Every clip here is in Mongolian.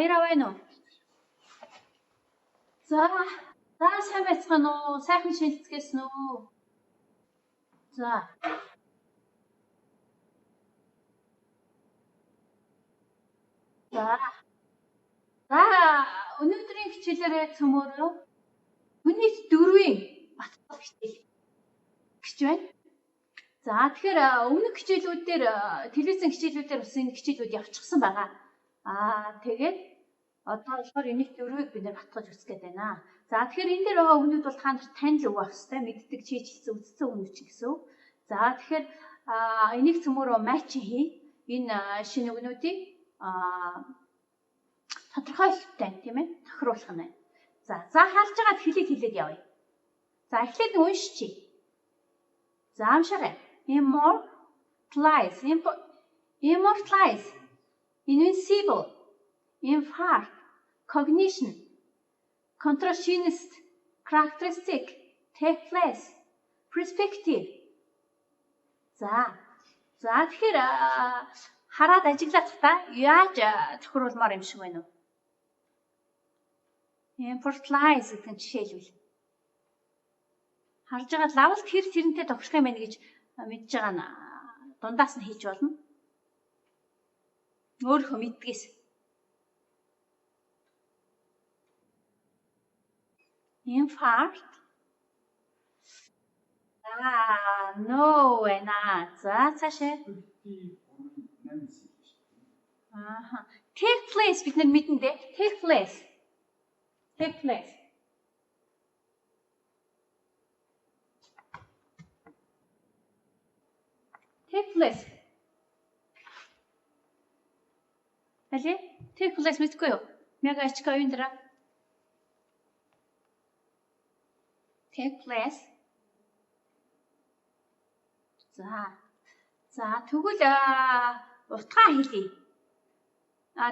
Баяраа байна уу? За сайн байцгаана уу? Сайхан шилжчихсэн үү? За. Өнөөдрийн хичээлээрээ цөмөөрөө Үнэт 4-ийн батлах хичээл гэж байна. За тэгэхээр өмнөх хичээлүүдээр телевизэн хичээлүүдээр бас энэ хичээлүүд явчихсан байгаа. Тэгээд одоо болохоор Үнэт 4-ийг бид нэр батгаж үзэх гээд байна. За тэгэхээр энэ дээр байгаа өмнөд бол та нарт танил өгөх хэвээр мэддэг чийжилсэн үздсэн өмнөч гэсэн. За тэгэхээр энийг цөмөөрөө матч хий. Энэ шинэ өгнүүдийг тодорхой хэлбэртэй тийм ээ тохируулах нь байна. За харж байгаад хэлээд явъя. За эхлээд уншчихъя. За амшаарай. Immortalize, invincible, infarct, cognition, contrastionist, characteristic, take place, perspective. За тэгэхээр хараад ажиглах та яаж тохируулмаар юм шиг байна уу? Immortalize гэдэг нь жишээлбэл харж байгаа лавлт тэрнтэй тохирох юм байна гэж мэдж байгаа нь дундаас нь хийж болно. Өөрөө мэддгээс. Infarct. No вэна. За цаашаа. Take place бид нар мэднэ дээ. Take place. Take place. Алей? Take place мэдгүй юу? Мяга ачка юундра. Take place. За тэгвэл утгаа хэлье.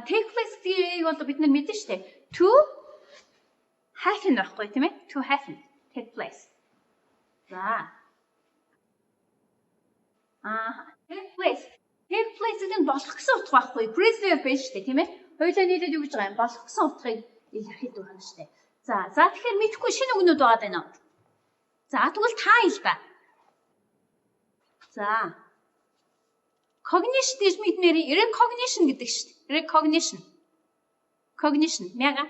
Take place гэдгийг бол бид нар мэднэ шүү дээ. To happen байхгүй тийм ээ? To happen. Take place. За. Take place. Take place гэдэг нь болох гэсэн утга байхгүй. Present байж шүү дээ тийм ээ? Хоёулаа нийлээд юу гэж байгаа юм? Болох гэсэн утгыг илэрхийлж байгаа юм шүү дээ. За тэгэхээр мэдхгүй шинэ үгнүүд байгаа даа. За тэгвэл та хэл та. За. Cognition гэж мэднээр recognition гэдэг шүү дээ. Recognition. Cognition. Мяга.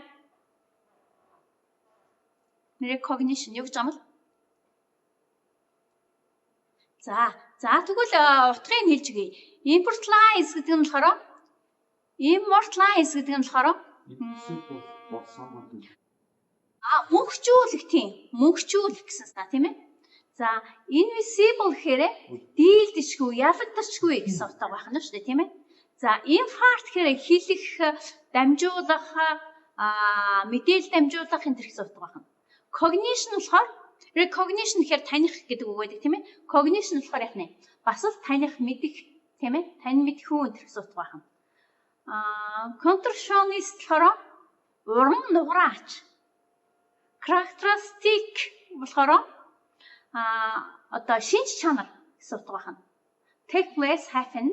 Recognition юу гэж юм бол? За тэгвэл утгыг хэлж өгье. Immortalize гэдэг нь болохоор мөнхжүүлэх гэсэн ста тийм ээ. За invisible гэхээр дийлдэшгүй, ялагдчихгүй гэсэн утга байх нь шүү дээ тийм ээ. За infarct гэхээр хэлэх, дамжуулах, мэдээлэл дамжуулах энэ гэсэн утга байна. Cognition болохоор recognition гэхээр таних гэдэг үг байдаг тийм ээ. Cognition болохоор яах нь? Бас л таних, мэдэх тийм ээ. Тань мэдэх хүн гэсэн утга байна. Contrastionist болохоор урам нуграач. Characteristic болохоор одоо шинж чанар гэсэн утга байна. Take place, happen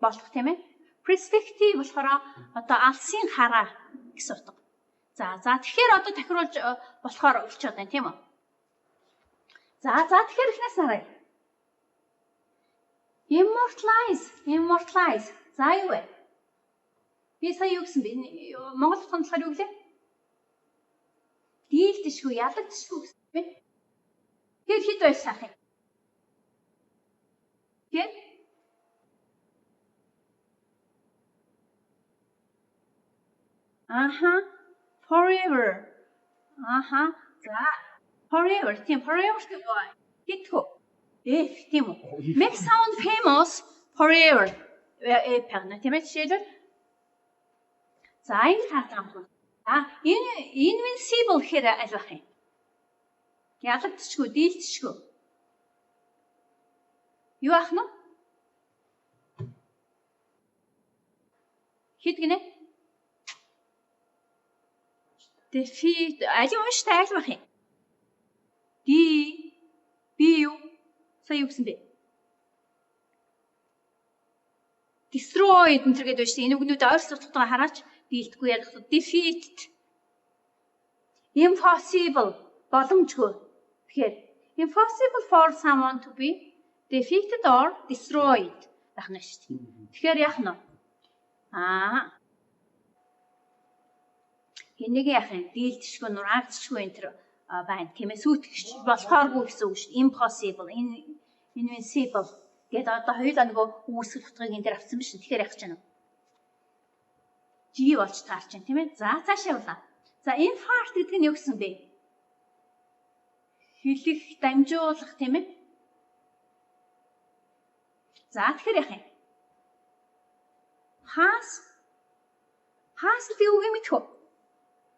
болох тийм ээ. Perspective болохоор одоо алсын хараа гэсэн утга. За тэгэхээр одоо тохируулж болохоор болчиход байна тийм үү? За тэгэхээр ихнээс харъя. Immortalize. За юу вэ? Би сая юу гэсэн бэ? Монгол утганд болохоор юу гэлээ? Дийлдэшгүй, ялагдчихгүй гэсэн бэ? Тэр хэд байж саах юм? Тэг? Forever. За. Forever. Тийм, forever гэдэг нь хитхүү. Тийм үү? Make sound famous forever. Пагна тийм ээ жишээлбэл. За энэ хатамх. Энэ invincible гэхээр аль бах юм? Ялагдчихгүй, дийлдэшгүй. Юу ах нь? Хэд гинэ? Defeat. Аль унштай аль бах юм? Би юу? Сая юу гэсэн бэ? Destroyed энэ төргээд байна шүү дээ. Энэ үгнүүд ойролцоогдохтойгоо хараач. дийлдэхгүй ялах defeated. Impossible боломжгүй. Тэгэхээр impossible for someone to be defeated or destroyed гэх нь шүү дээ. Тэгэхээр яах нь вэ? Энийг яах юм? Дийлдэшгүй, нураагдчихгүй энэ төр байна. Тийм ээ, сүйтгэж болохооргүй гэсэн үг шүү дээ. Impossible, invincible гэдэг одоо хоёулаа нөгөө үүсгэл утгыг энэ дээр авсан биш. Тэгэхээр яах гэж байна вэ? G болж таарч байна, тийм ээ. За цаашаа явлаа. За infarct гэдэг нь юу гэсэн бэ? Хэлэх, дамжуулах, тийм ээ. За тэгэхээр яах юм? Пас гэдэг үг юм мэдхүү.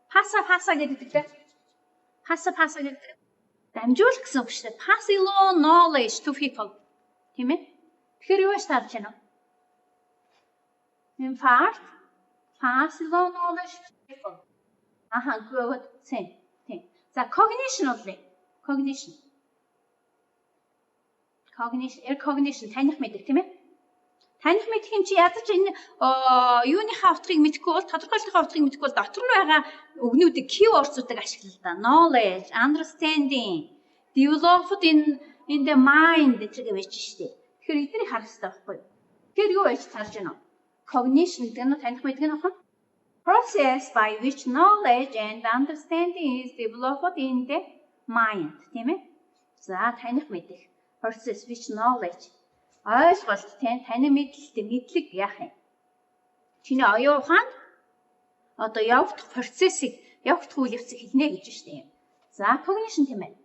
Паса гэдэг дээ. Паса гэдэг. Дамжуулах гэсэн үг шүү дээ. Pass along knowledge to people. Тийм ээ. Тэгэхээр юу гэж таарч байна вэ? Infarct, pass along knowledge to people. Good. Тийм. За cognition болъё. Cognition, таних мэдэх тийм ээ. Таних мэдэх юм чи ядаж энэ юуныхаа утгыг мэдэхгүй бол тодорхойлолтын утгыг мэдэхгүй бол дотор нь байгаа үгнүүдийг keywords-уудыг ашиглалаа. Knowledge, understanding, developed in the mind гэдэг байж штэ. Тэгэхээр эднийг харах хэрэгтэй байхгүй юу? Тэгэхээр юу байж таарж байна вэ? Cognition гэдэг нь таних мэдэх нь ахын process by which knowledge and understanding is developed in the mind, тийм ээ. За таних мэдэх process which knowledge ойлголт тийм таны мэдлэг яах юм? Чиний оюун ухаанд одоо явагдах процессыг явагдах үйл явцыг хэлнэ гэж штэ юм. За cognition тийм ээ.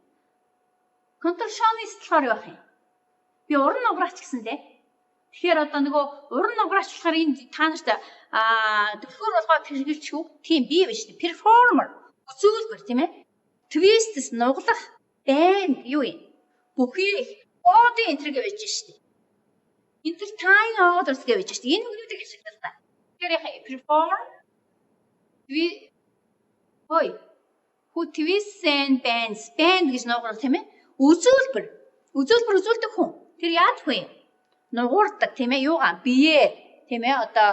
Contortionist болохоор яах юм? Би уран нуграач гэсэндээ. Тэгэхээр одоо нөгөө уран нуграач болохоор энэ та нарт төвхөр болгоод хэрэгжилчих үү? Тийм би биш штэ. Performer үзүүлбэр тийм ээ. Twists нуглах байн юу юм? Бүхий одын энтриг байж штэ. Entertain others гэж штэ. Энэ үгнүүдийг ашиглалаа. Тэгэхээр яхаа perform who twists and bends гэж нуграх тийм ээ. Үзүүлбэр үзүүлдэг хүн. Тэр яадах вэ? Нугурдаг тийм ээ. Юугаа биеэ тийм ээ. Одоо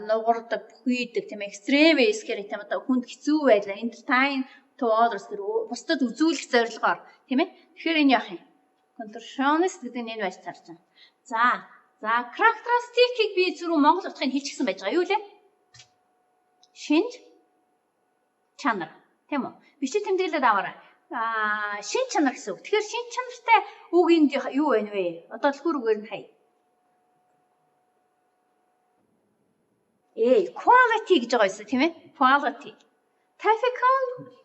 нугурдаг, бүхийдэг тийм ээ. Extremist гэх юм одоо хүнд хэцүү байлаа. Entertain to others гэр бусдад үзүүлэх зорилгоор тийм ээ. Тэгэхээр энэ яах юм? Contortionist гэдэг нь энэ байж таарч байна. За characteristic-ийг би зүрх Монгол утгыг хэлчихсэн байж байгаа юу лээ? Шинж чанар тийм үү? Бичиг тэмдэглэлд аваарай. Шинж чанар гэсэн үг. Тэгэхээр шинж чанартай үг энд юу вэ вэ? Одоо дэлгүүр үгээр нь хай. Quality гэж байгаа юм тийм ээ? Quality. Typical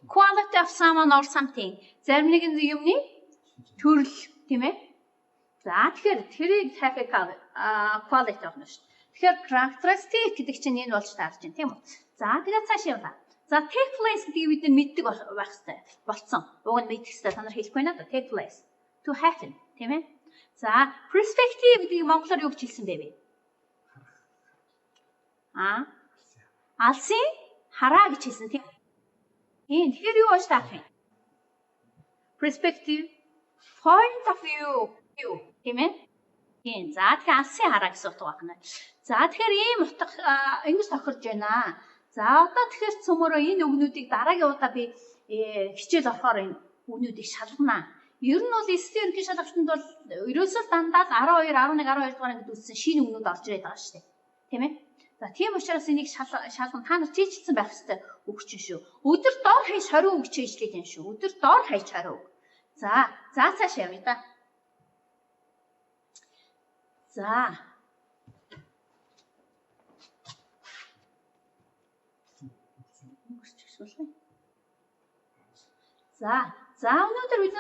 quality of someone or something. Зарим нэгэн юмны төрөл тийм ээ? За тэгэхээр тэрийг typical quality болно шүү дээ. Тэгэхээр characteristic гэдэг чинь энэ болж таарч байна тийм үү? За тэгээд цааш явлаа. За take place гэдгийг бид мэддэг байх хэрэгтэй болцсон. Уг нь мэдэх хэрэгтэй та нар хэлэхгүй надад take place to happen тийм ээ? За perspective гэдгийг монголоор юу гэж хэлсэн бэ? Алсын хараа гэж хэлсэн тийм. Тэгэхээр юу болж таах юм? Perspective, point of view тийм ээ? За тэгэхээр алсын хараа гэсэн утга байна. За тэгэхээр ийм утга ингэж тохирж байна. За одоо тэгэхээр цөмөрөө энэ үгнүүдийг дараагийн удаа би хичээл орохоор энэ үгнүүдийг шалгана. Ер нь бол эсрэг ерөнхий шалгалтанд бол ерөөсөө дандаа 12, 11, 12 дугаар ангид үссэн шинэ үгнүүд орж ирээд байгаа шүү дээ. Тийм ээ? За тийм учраас энийг шалган та нар чийжилсэн байх хэрэгтэй үг чинь шүү. Өдөр доор хаяж 20 үг чийжлээд юм шүү. Өдөр доор хаяж 20 үг. За цааш явъя да. За өнөөдөр бид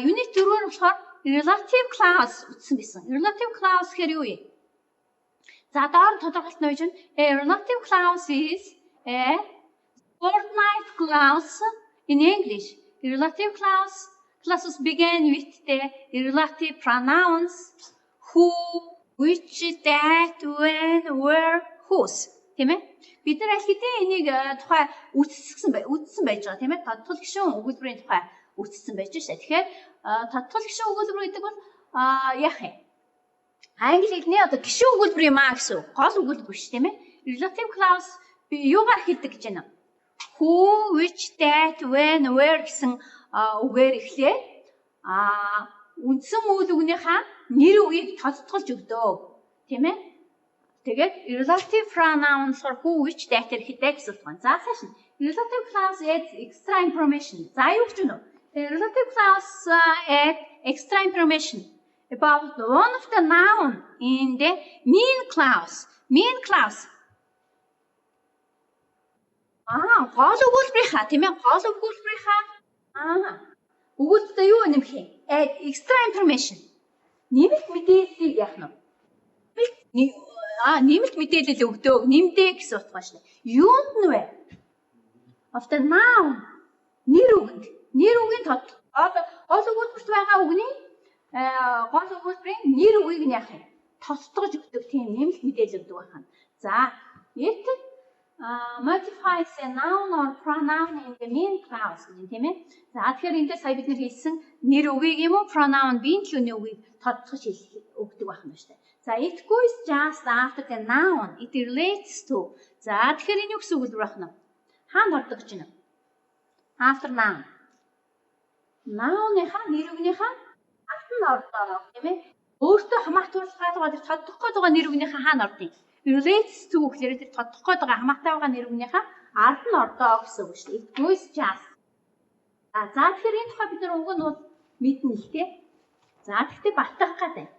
unit 4-өр болохоор relative clause үтсэн байсан. Relative clause гэхээр юу вэ? За доор тодорхойлт нь байна. A relative clause is a subordinate clause in English. Relative clauses begin with the relative pronouns who, which, that, when, where, whose. Тийм ээ? Бид нар аль хэдийн энийг тухай үтссэн байж байгаа тийм ээ? Тодтол гишүүн өгүүлбэрийн тухай үтссэн байж шээ. Тэгэхээр тодтол гишүүн өгүүлбэр гэдэг бол яах юм? Англи хэлний одоо гишүүн өгүүлбэр юм аа гэсэн гол өгүүлбэр шүү тийм ээ? relative clause юугаар эхэлдэг гэж байна. Who, which, that, when, where гэсэн үгээр эхлээ. Үндсэн үйл үгнийхээ нэр үгийг тодтолж өгдөг. Тийм ээ? Тэгээд relative pronouns for who, which, that хэрэгтэй гэсэн утга. За цааш нь relative clause adds extra information. За юу гэж байна вэ? Relative clause adds extra information about one of the noun in the mean clause. Mean clause. Гол өгүүлбэрийнхаа тийм ээ? Гол өгүүлбэрийнхаа өгүүлбэртээ юу нэмэх юм? Add extra information. Нэмэлт мэдээллийг яах нь вэ? Нэмэлт мэдээлэл өгдөг, нэмдэ гэсэн утга шүү дээ. Юунд нь вэ? Of the noun. Нэр үгэнд. Нэр үгийн тод. Гол өгүүлбэрт байгаа үгний гол өгүүлбэрийн нэр үгийг нь яах юм? Тодтогж өгдөг тийм нэмэлт мэдээлэл өгдөг байна. За, it modifies a noun or pronoun in the mean clause гэж тийм ээ. За тэгэхээр эндээ сая бид нэр хэлсэн нэр үгийг юм уу pronoun биеийн төлөвний үгийг тодтогч өгдөг байна шүү дээ. За it goes just after the noun it relates to. За тэгэхээр энэ юу гэсэн үг вэ байна? Хаана ордог гэж байна? After noun. Noun-ийнхаа нэр үгнийхаа ард нь ордог тийм ээ. Өөртөө хамаатуулж байгаа тодтох гээд байгаа нэр үгнийхаа хаана ордгийг? Relates to гэхээр тэр тодтох гээд байгаа хамаатай байгаа нэр үгнийхээ ард нь ордоо гэсэн үг шүү дээ. It goes just. За тэгэхээр энэ тухай бид нар уг нь бол мэднэ л дээ. За тэгтээ баттгах гэдэг.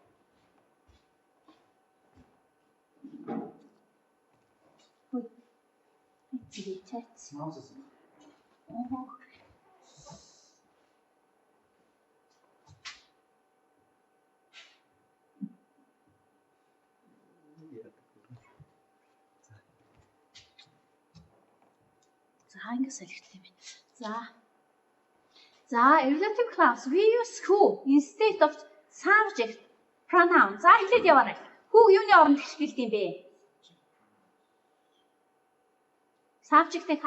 Ингээс хэлэхтэй байна. За, relative clause we use who instead of subject pronoun. За хэлээд яваарай. Who юуны оронд хэвшгэлт юм бэ? Subject-ийн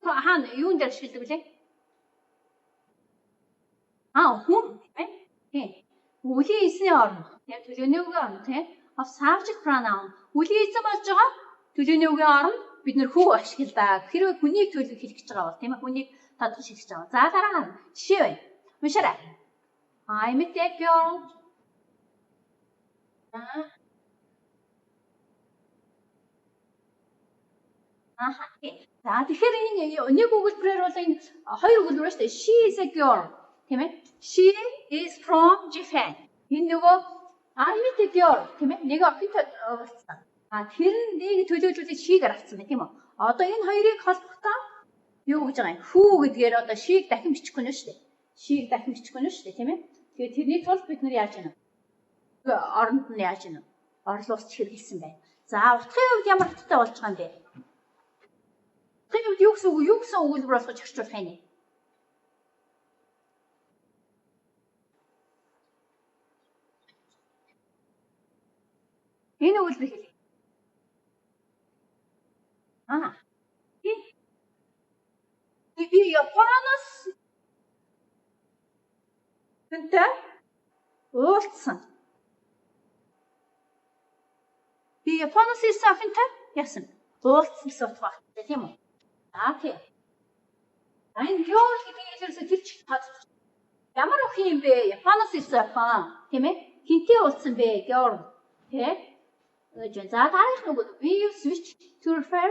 хаана юунд дээр хэвшгэлдэг вэ? Whom тийм. Үлийн эсний оронд. Яг төлөөний үгийн оронд тийм. Of subject pronoun. Үлийн эзэн болж байгаа төлөөний үгийн оронд бид нэр who ашигладаг. Хэрвээ хүнийг төлөв хэлэх гэж байгаа бол тийм ээ хүнийг тодорхой хэлэх гэж байгаа. За дараа нь жишээ байна. Уншаарай. I met a girl. За тэгэхээр энэ нэг өгүүлбэрээр бол энэ хоёр өгүүлбэр шүү дээ. She is a girl. Тийм ээ. She is from Japan. Энэ нөгөө I met a girl тийм ээ. Нэг охинтой уулзсан. Тэр нэг төлөөлүүлээд she'гээр авсан байх тийм үү? Одоо энэ хоёрыг холбохдоо юу гэж байгаа юм? Who гэдгээр одоо she'г дахин бичихгүй нэ шүү дээ. She'г дахин бичихгүй нэ шүү дээ тийм ээ? Тэгээд тэрний тулд бид нар яаж яана? Оронд нь яаж яана? Орлуулж хэрэгэлсэн байна. За утгын хувьд ямар утгатай болж байгаа юм бэ? Утгын хувьд юу гэсэн өгүүлбэр болгож орчуулах юм бэ? Энэ өгүүлбэр хэлье. Би Японоос тэнтэй уулзсан. Би Японоос ирсэн охинтой яасан? Уулзсан гэсэн утга байна тийм үү? Тийм. Энэ юу гэдгийг хэлээсээ тэр чих тооцох. Ямар охин юм бэ? Японоос ирсэн охин тийм ээ? Хинтээ уулзсан бэ? Георг. Тийм. За дараах нь we use which to refer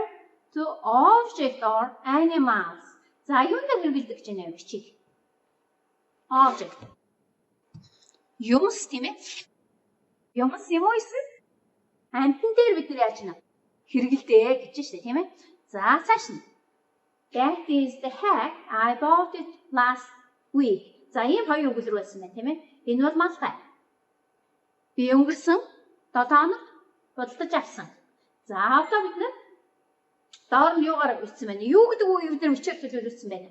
to object or animals. За юунд хэрэгэлдэг гэж байна вэ? Бичих. Object. Юмс тийм ээ? Юмс юм уу эсвэл амтан дээр бид нар яаж байна? Хэрэгэлдэг гэж штэ тийм ээ? За цааш нь. That is the hat I bought it last week. За ийм хоёр өгүүлбэр байсан байна тийм ээ? Энэ бол малгай. Би өнгөрсөн 7 хоног бодлож авсан. За одоо бид нар доор нь юугаар бичсэн байна? Юу гэдэг үг бид нар өчөөр төлөвлөсөн байна?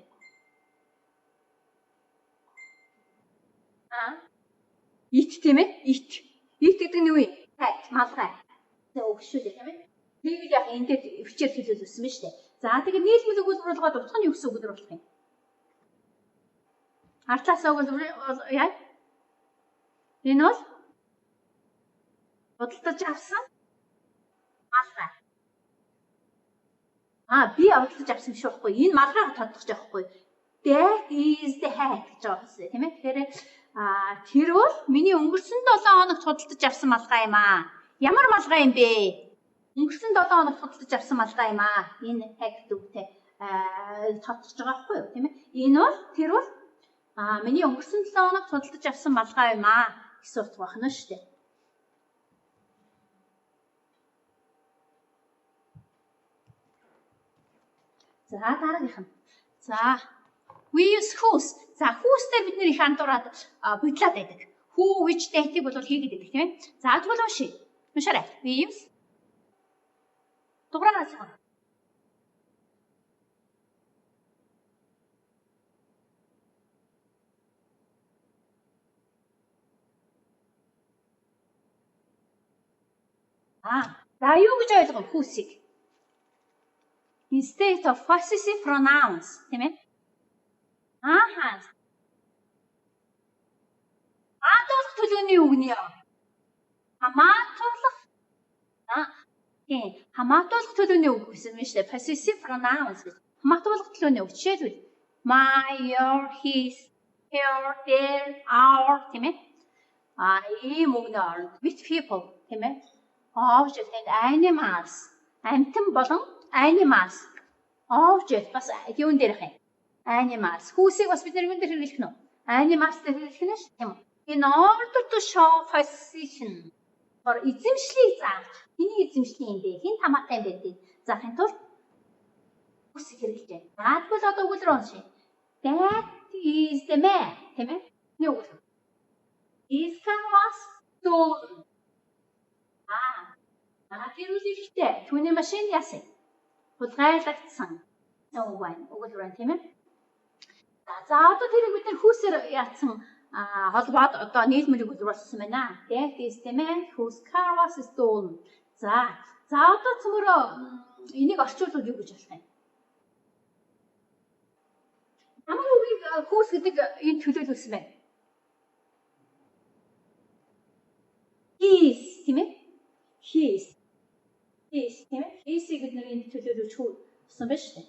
Ит тийм ээ? Ит. Ит гэдэг нь юу вэ? Хат, малгай. За өгшүүлээ тийм ээ? Нэг яг энэ дээр өчөөр төлөвлөсөн байна шүү дээ. За тэгээд нийлмэл өгүүлбэр болгоод утга нь юу гэсэн өгүүлбэр болох юм? Артлаас өгүүлбэр яа? Энэ бол бодлож авсан малгай. Би оролцож авсан биш байхгүй. Энэ малгайг тодтогч байхгүй. That is the hat гэж байгаа хэвчээ тийм ээ. Тэгэхээр тэр бол миний өнгөрсөн 7 хоног судалдаж авсан малгай юм аа. Ямар малгай юм бэ? Өнгөрсөн 7 хоног судалдаж авсан малгай юм аа. Энэ hat дүүтэй тодтогч байгаа байхгүй юу тийм ээ. Энэ бол тэр бол миний өнгөрсөн 7 хоног судалдаж авсан малгай юм аа гэсэн утга байна шүү дээ. За дараагийнх нь. За we use whose. За whose дээр бид нэр их андуураад бодлоод байдаг. Who which date-ийг бол хийгээд байдаг тийм ээ. За тэгвэл уншия. Уншаарай. We use дугаараас гоо. За юу гэж ойлгох whose-ийг? Instead of possessive pronouns тийм ээ. Хамаатуулах төлөвний үгний хамаатуулах төлөвний үг гэсэн юм шүү дээ. Possessive pronouns гэж. Хамаатуулах төлөвний үг. Жишээлбэл my, your, his, her, their, our тийм ээ. Ийм үгний оронд with people тийм ээ. Object and animals. Амьтан болон animals. Object бас юун дээр их юм. Animals. Whose-ийг бас бид нар юун дээр хэрэглэх нь вэ? Animals дээр хэрэглэх нь шүү тийм үү? In order to show possession. For эзэмшлийг зааж. Хэний эзэмшлийн юм бэ? Хэн хамаатай юм бэ гэдэг заахын тулд whose-ийг хэрэглэж байна. Тэгвэл одоо өгүүлбэр уншия. That is the man. Тийм ээ? Нэг өгүүлбэр. His car was stolen. Тэр үлэхтэй. Түүний машин яасан? Хулгайлагдсан. Өгүүлбэр тийм ээ? За одоо тэрийг бид нэр whose-ээр яатсан холбоод одоо нийлмэлийг үзүүлсэн байна. That is the man whose car was stolen. За одоо цөмөрөө энийг орчуулбал юу гэж болох юм? Ямар үгийг whose гэдэг энэ төлөөлүүлсэн байна? His тийм ээ? His тийм ээ? His-ийг бид нэр энэ төлөөлүүлж хөөсөн байна шүү дээ.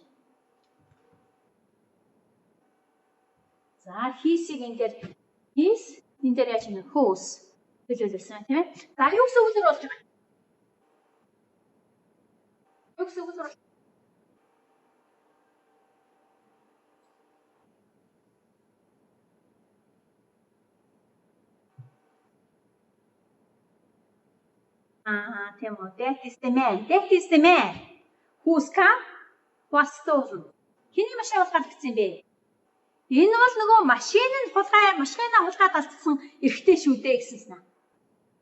За his-ийг энэ дээр his энэ дээр яаж нэ whose төлөөлсөн тийм ээ. За юу гэсэн үг болж байгаа? Юу гэсэн үг болж байгаа? Тийм үү. That is the man. That is the man whose car was stolen. Хэний машин хулгайлагдсан бэ? Энэ бол нөгөө машинаа хулгайд алдсан эрэгтэй шүү дээ гэсэнснэ.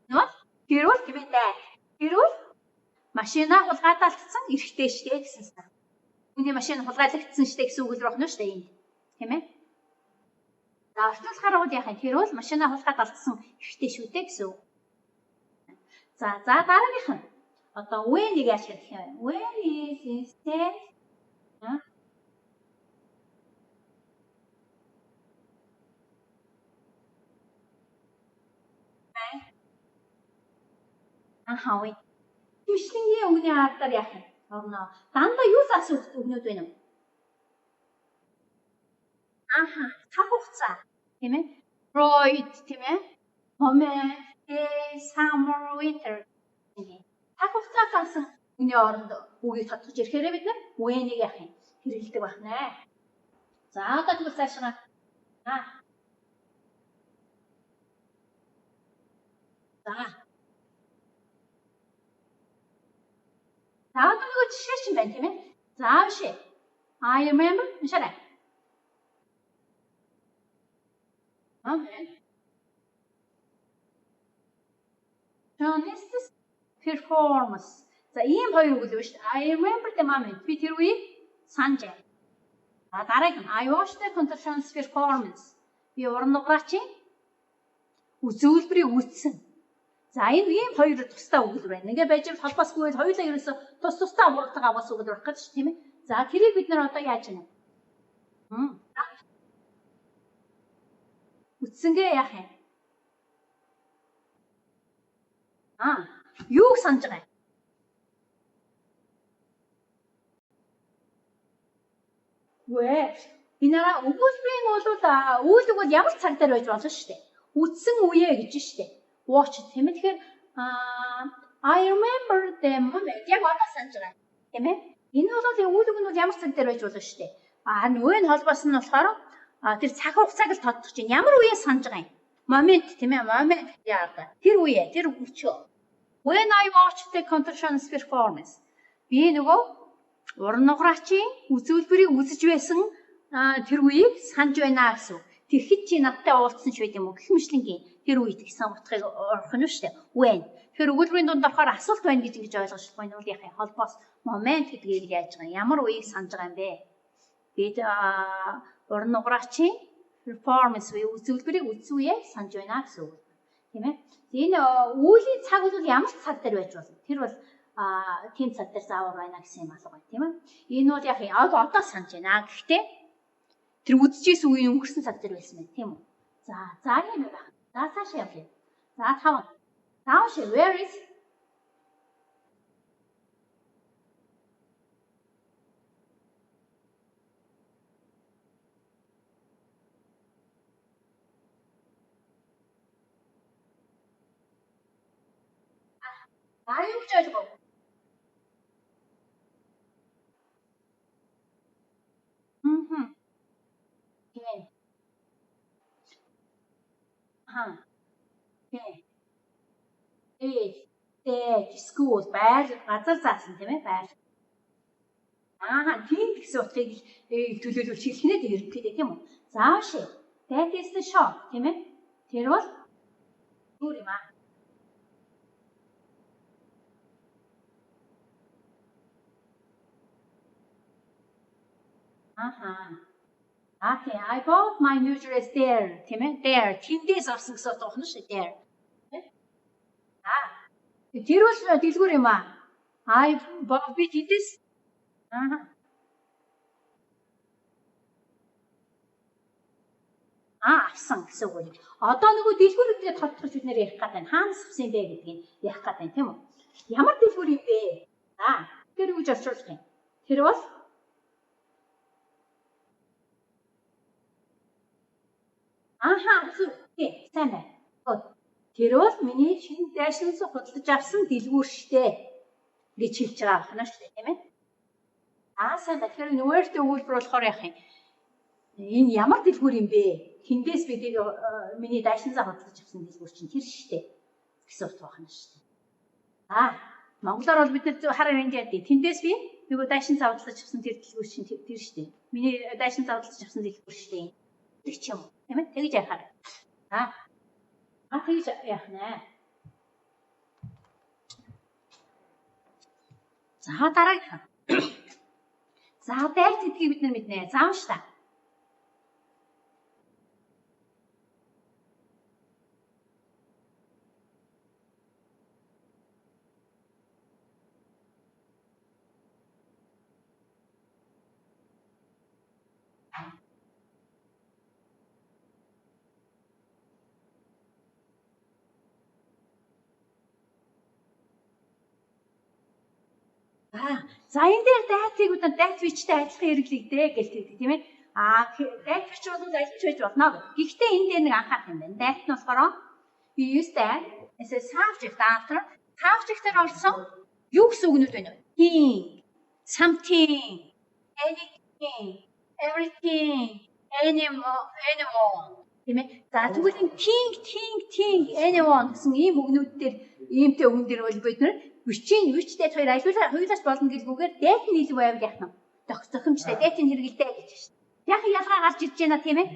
Нөгөө тэр бол тийм ээ. Тэр бол машинаа хулгайд алдсан эрэгтэй шүү дээ гэсэнснэ. Үүний машин хулгайлагдсан шүү дээ гэсэн үг л байна шүү дээ энд. Тийм ээ. За орчуулахаар бол яах юм? Тэр бол машинаа хулгайд алдсан эрэгтэй шүү дээ гэсэн үг. За дараагийнх нь одоо when-ийг яаж хэлэх юм? When is instead wait. Мишлэнгийн үгний аргаар яах юм? Орно. Дандаа юу заасан үгнүүд байна вэ? Цаг хугацаа. Тийм ээ? Freud тийм ээ? Moment, day, summer, winter. Цаг хугацаа заасан үгний оронд үгийг тодтогч ирэхээр бид нар when-ийг яах юм? Хэрэглэдэг байна. За одоо тэгвэл цаашгаа. За одоо нөгөө жишээ чинь байна тийм ээ. За бишээ. I remember уншаарай. Journalist's performance. За ийм хоёр үгэл байна шүү дээ. I remember the moment. Би тэр үеийг санаж байна. За дараагийн I watched the contestants' performance. Би уран нугаачийн үзүүлбэрийг үзсэн. За энэ ийм хоёр тусдаа үгэл байна. Ингээ байж холбоосгүй бол хоёулаа ерөөсө тусдаа урагтайгаа бас үгэл байх гэж тийм ээ. За тэрийг бид нар одоо яаж яана? Үтсэнгээ яах юм? Юуг санаж байгаа юм? Үгүй. Энэ өгүүлбэрийн үйлдэл бол ямар цаг дээр байж болно шүү дээ. Үдсэн үе гэж шүү дээ. Watch тийм ээ. Тэгэхээр I remember the moment. Яг одоо санаж байгаа. Тийм ээ. Энэ бол үйлдэл нь ямар цаг дээр байж болно шүү дээ. Харин үеийн холбоос нь болохоор тэр цаг хугацааг л тодтогч чинь ямар үеэ санаж байгаа юм. Момент тийм ээ. Момент яагаад. Тэр үе, тэр өчөө. When I watched the contortionist performance. Би нөгөө уран нуграачийн үзүүлбэрийг үзэж байсан тэр үеийг санаж байна гэсэн. Тэр хэд чи надтай уулзсан ч байд юм уу гэх мэтлэнгийн тэр үед гэсэн утгыг орох нь шүү дээ. When. Тэгэхээр өгүүлбэрийн дунд орохоор асуулт байна гэж ингэж ойлгож байна. Уулынхаа холбоос момент гэдгийг яаж байгаа юм. Ямар үеийг санаж байгаа юм бэ? Бид уран нуграачийн performance буюу үзүүлбэрийг үзсэн үеэ санаж байна гэсэн үг. Тийм ээ. Энэ үүлийн цаг бол ямар цаг дээр байж болно? Тэр бол тийм цаг дээр заавар байна гэсэн юм алга байна, тийм ээ. Энэ бол яг одоо санаж байна. Гэхдээ тэр үдчихсэн үеийн өнгөрсөн цаг дээр байсан байх, тийм үү? За юм байна. За цаашаа явъя. За 5. Цааш where is юу гэж ойлгов? Тийм. Тийм. School байр газар заасан тийм ээ байр. Тийм гэсэн утгыг төлөөлүүлж хэлнэ дээ ерөнхийдөө тийм үү? Зааш. That is the shop тийм ээ. Тэр бол өөр юм аа. Okay, I bought my new dress there. Тийм ээ. There. Тэндээс авсан гэсэн утга байна шүү дээ. Тэр бол дэлгүүр юм аа. I bought би тэндээс авсан гэсэн үг үү. Одоо нөгөө дэлгүүрүүдээ тодтогч бид нэр ярих гэдэг нь хаанаас авсан бэ гэдгийг ярих гэдэг нь тийм үү? Ямар дэлгүүр юм бэ? Тэр юу гэж орчуулах юм? Тэр бол тийм сайн байна. Тэр бол миний шинэ дайшинс худалдаж авсан дэлгүүр штэ гэж хэлж байгаа байна шүү дээ тийм ээ. Сайн байна. Тэгэхээр нүүртэй өгүүлбэр болохоор яах юм? Энэ ямар дэлгүүр юм бэ? Хиндээс бид миний дайшинсаа худалдаж авсан дэлгүүр чинь тэр штэ гэсэн утга байна штэ. Монголоор бол бид нар хараа ингэж яадаг. Тэндээс би нөгөө дайшинсаа худалдаж авсан тэр дэлгүүр чинь тэр штэ. Миний дайшинсаа худалдаж авсан дэлгүүр штэ. Тэр ч юм уу. Тийм ээ. Тэгж яхаар. Тэгж яах нэ. За дараагийн. За дайт гэдгийг бид нар мэднэ. Заавал ш та. За энэ дээр дайтыг бид дайт бичтэй адилхан хэрэглэгдээ гэж хэлдэг тийм ээ. Дайт бич бол аль ч байж болно. Гэхдээ энэ дээр нэг анхаарах юм байна. Дайт нь болохоор we use that as a subject after subject-ээр орсон юу гэсэн үгнүүд байна вэ? Thing, something, anything, everything, anyone. Тийм ээ. За тэгвэл энэ thing, anyone гэсэн ийм үгнүүд дээр иймтэй үгэн дээр бол бид нар бичтэй хоёр хоёулаач болно гэлгүйгээр дайт нь илүү байвал яах нь зохимжтой дайтын хэрэгэлтэй гэж байна шүү дээ. Яг ялгаа гарч ирж байна тийм ээ.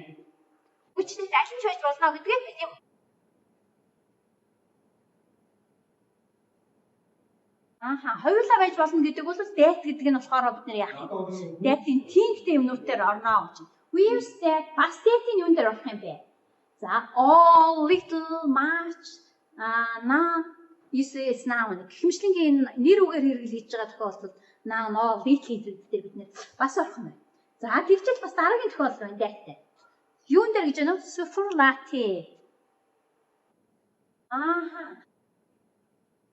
Бичтэй аль ч байж болно гэдгээ бид юм. Хоёулаа байж болно гэдэг бол дайт гэдэг нь болохоор бид нар яах юм. Дайтын thinkтэй юмнууд дээр орноо гэж. We use that бас дайтын юун дээр орох юм бэ? За all, little, much, none is noun. Гэхмэчлэнгийн нэр үгээр хэрэглэж байгаа тохиолдолд noun, all, little гэдэг дээр бид нэр бас орох юм байна. За тэгвэл бас дараагийн тохиолдол байна дайтай. Юун дээр гэж байна вэ? Superlative.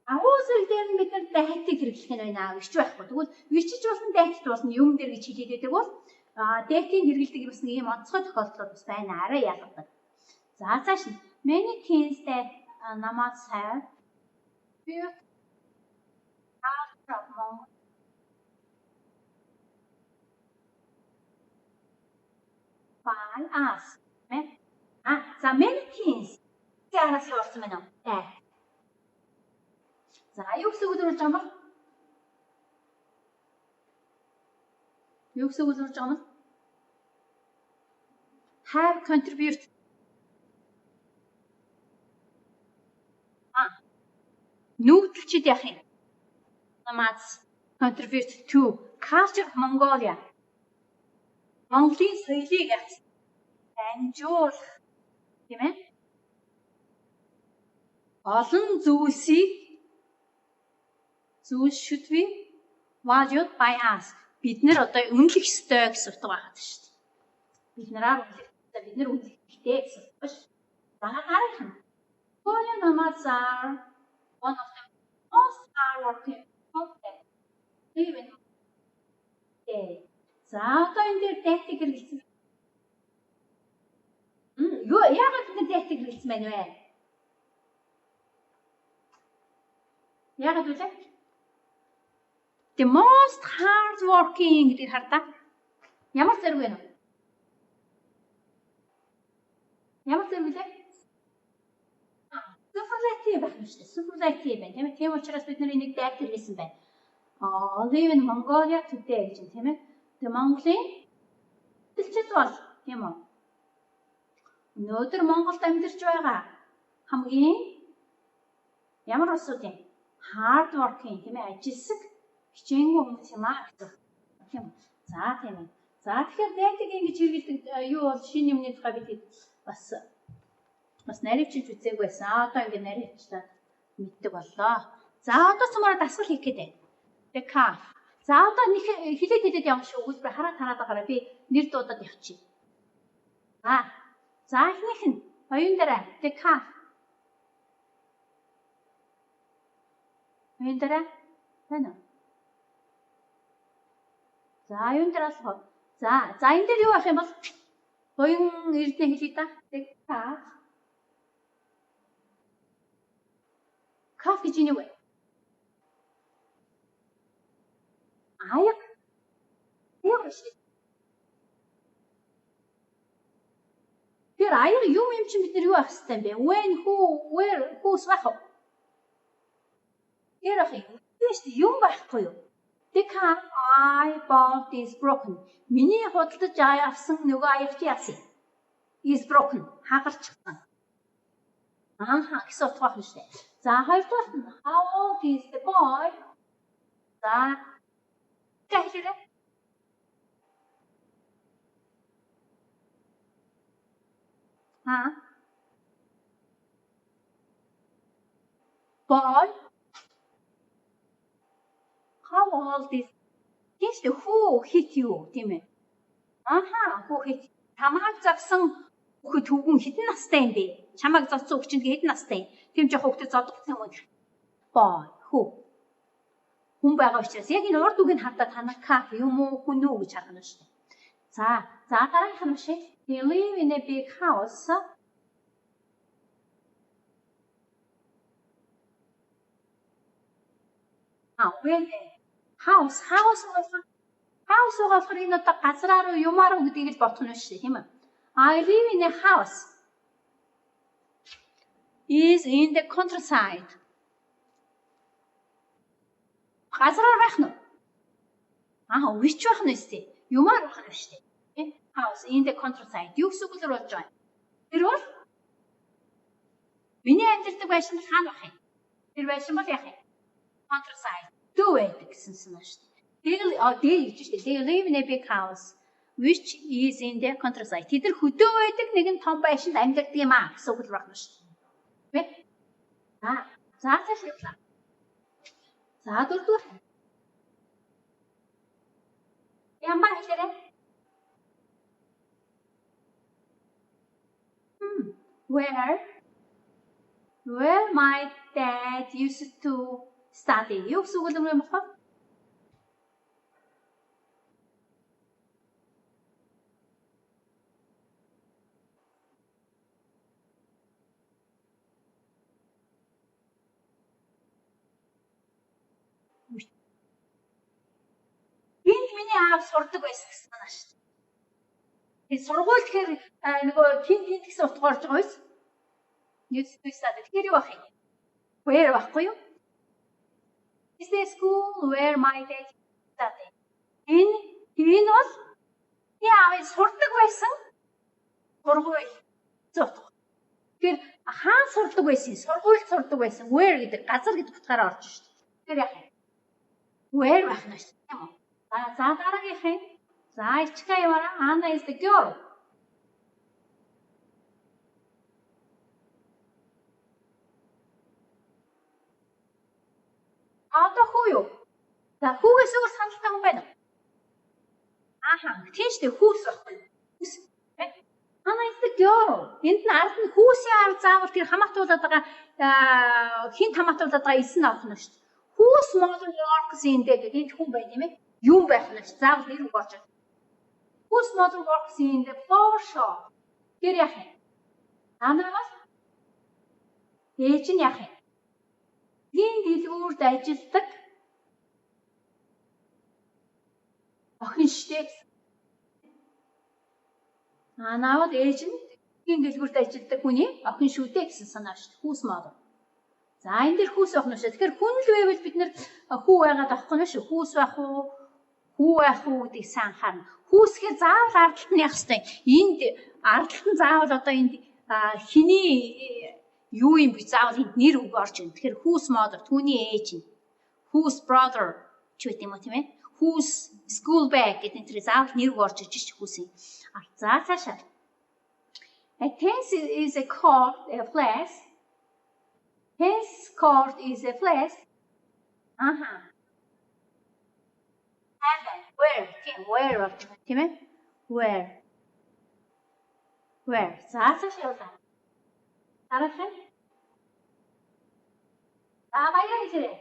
Агуулсэл дээр нь бид нар дайтыг хэрэглэх нь байна. Вич байхгүй. Тэгвэл вичж болсон дайтд болсон юм дээр гэж хэлээд байдаг бол дэтийн хэрэгэлдэг бас нэг юм онцгой тохиолдлууд бас байна. Арай ялгадаг. За цааш нь many things that nomads have built from by us. За many things яараас явуулсан байна уу? За юу гэсэн үг үзүүлж байгаа юм бэ? Юу гэсэн үг үзүүлж байгаа юм бэ? Have contributed. Нүүдэлчид яах юм? Nomads contribute to culture of Mongolia. Монголын соёлыг дамжуулах тийм ээ. Олон зүйлсийг should be valued by us. Бид нэр одоо үнэлэх ёстой гэсэн утга байна шүү дээ. Бид нар үнэлэх хэрэгтэй гэсэн утга шүү. За гарах нь. Mongolia nomads are one of the most hardworking people even today. За одоо энэ дээр датыг хэрэглэсэн. Яагаад энэ датыг хэрэглэсэн байна вэ? Яагаад вэ? The most hardworking гэдэг хардаа. Ямар зэрэг вэ? Ямар зэрэг вэ? Superlative байна шүү дээ. Superlative байна. Тийм ээ. Тийм учраас бид нар энийг дат хэрэглэсэн байна. Live in Mongolia today гэж тийм ээ. The Mongoлийн дэлчид бол тийм үү? Өнөөдөр Монголд амьдарч байгаа хамгийн ямар улсууд юм? Hard working тийм ээ. Ажилсаг хичээнгүй хүмүүс юм аа гэсэн. Тийм үү? За тийм ээ. За тэгэхээр датыг ингэж хэрэглэдэг юу бол шинэ юмны тухай бид бас наривчилж үзээг байсан. Одоо ингэ наривчлаад мэддэг боллоо. За одоо цумаараа дасгал хийх гээд байна. Дека. За одоо нэг хилээд явах шүү. Үзбэр хараад гараа би нэр дуудаад явчих. За эхнийх нь оюун дараа дека. Оюун дараа байна. За оюун дараас за энэ дээр юу ах юм бол оюун эрдэнэ хэлээ та. Дека. Каф гэж юу вэ? Аяг. Яг шүү. Тэр аяг юм чинь бид нар юу авах хэрэгтэй юм бэ? When, who, where, who's байх вэ? Тэр ах юм байхгүй юу? The car I bought is broken. Миний худалдаж авсан нөгөө аяг чи яасан? Is broken. Хагарчихсан. Гэсэн утга байна шүү дээ. За хоёрдугаар нь how old is the boy? За Kahire. Boy. How old is this? Who hit you? Тийм ээ. Who hit? Чамайг завсан хүүхэд түгэн хэдэн настай юм бэ? Чамайг завсан хүүхэд чинь хэдэн настай юм? Тийм жоох хүүхдэд зодгоцсон юм. Boy. Who? Хүн байгаа учраас яг энэ урд үгийг хардаад танаа юм уу хүн үү гэж харна шүү дээ. За дараагийнх нь шиг they live in a big house. Well house болохоор энэ одоо газраа руу юмаа руу гэдгийг л бодох нь шүү дээ тийм ээ. I live in a house is in the countryside. Газраар байх нь. Which байх нь өстэй. Юмар байх нь шүү дээ. House in the countryside. Юу гэсэн үг л болж байгаа юм. Тэр бол миний амьдардаг байшин хаана байх юм? Тэр байшин бол яах юм? Countryside. Дүү байдаг гэсэн санаа шүү дээ. Дээ гэж шүү дээ. They live in a big house which is in the countryside. Тэд нар хөдөө байдаг нэгэн том байшинд амьдардаг юм гэсэн үг л байна шүү дээ. За цаашаа. За дөрөвдүгээр. Ямар хэлээрээ? Where my dad used to study. Юу гэсэн үг юм бэ? миний аав сурдаг байсан гэсэн санаа шүү дээ. Тэгээ сургууль тэгэхээр нөгөө тент гэсэн утга орж байгаа байсан. Тэгэхээр юу ах юм? Where байхгүй юу? Is the school where my dad studied? Энэ бол яавь сурдаг байсан сургууль зөвхөн. Тэгэхээр хаан сурдаг байсан, сургуульд сурдаг байсан. Where гэдэг газар гэдэг утгаараа орж шүү дээ. Тэгэхээр яах юм? Where байх нь шүү дээ. Тийм үү? За дараагийнх нь. За ичка яваараа Anna is the girl. Одоо хүү юу? За хүүгээс өөр саналтай хүн байна уу? Тийм шүү дээ, хүүс байхгүй. Хүүс. Anna is the girl. Энд нь ард нь хүүсийн ард заавал тэр хамаатуулаад байгаа хинт хамаатуулаад байгаа эс нь авах нь шүү дээ. Whose mother works in the гэдэг энэ хүн байна тийм ээ? Юм байх нь шүү. Заавал нэр үг орж байгаа. Whose mother works in the flower shop? Тэр яах юм? Анаас ээж нь яах юм? Энд дэлгүүрд ажилладаг охин штэ. Анаавал ээж нь энд дэлгүүрд ажилладаг хүний охин шүү дээ гэсэн санаа шүү. Whose mother? За энэ дэр хүүс байх нь шүү. Тэгэхээр хүн л байвал бид нэр хүү байгаад авах нь шүү. Хүүс байх уу? Хүү байх уу гэдгийг сайн харна. Хүүсгээр заавал ардалт нь явах хэрэгтэй. Энд ардалт нь заавал одоо энд хиний юу юм бэ? Заавал энд нэр үг орж ирнэ. Тэгэхээр whose mother түүний ээж нь. Whose brother ч үгүй юм уу тийм ээ? Whose school bag гэдэг энэ заавал нэр үг орж иж шүү хүүсийн. За цаашаа. A tense is a called a place. Tense called is a place. Where? Where of тийм ээ? Where? За цаашаа явлаа. Дараах нь. Баяраа хэлээ.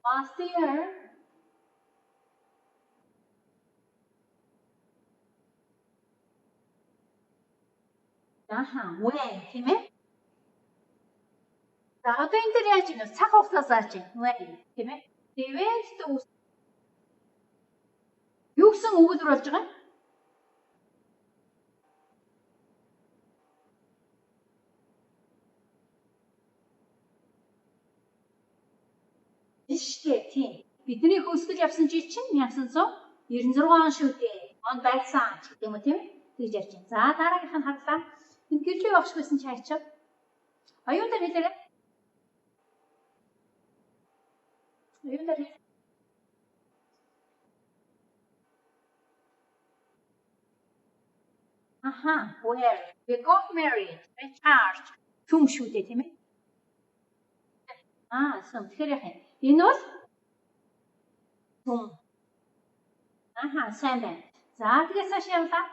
Last year. When тийм ээ? За одоо энэ дээр яаж юм бэ? Цаг хугацаас ааж байна. When тийм ээ? Event юу гэсэн өгүүлбэр болж байгаа юм? Ishтэй тийм. Бидний хөөсгөл явсан жил чинь 1996 он шүү дээ. Он байсан гэдэг юм уу тийм ээ? Тэгж ярьж байна. За дараагийнх нь харлаа. Энд гэрлээ багш байсан чи хайчаа. Оюун дээр хэлээрэй. Оюун дээр. Where we got married. Charge. Түм шүү дээ тийм ээ? Сүм. Тэгэхээр яах юм? Энэ бол түм. Сайн байна. За тэгээс цааш явлаа.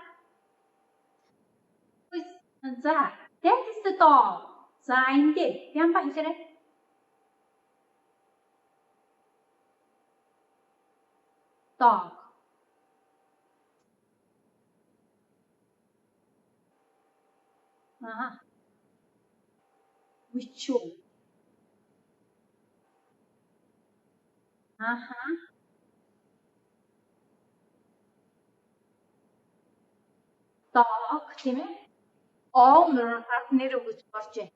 За, that is the dog. За энэ дээр ямар ба хэлээрэй? Dog. Which one? Dog тийм ээ? Owner ард нэр өгч орж байна.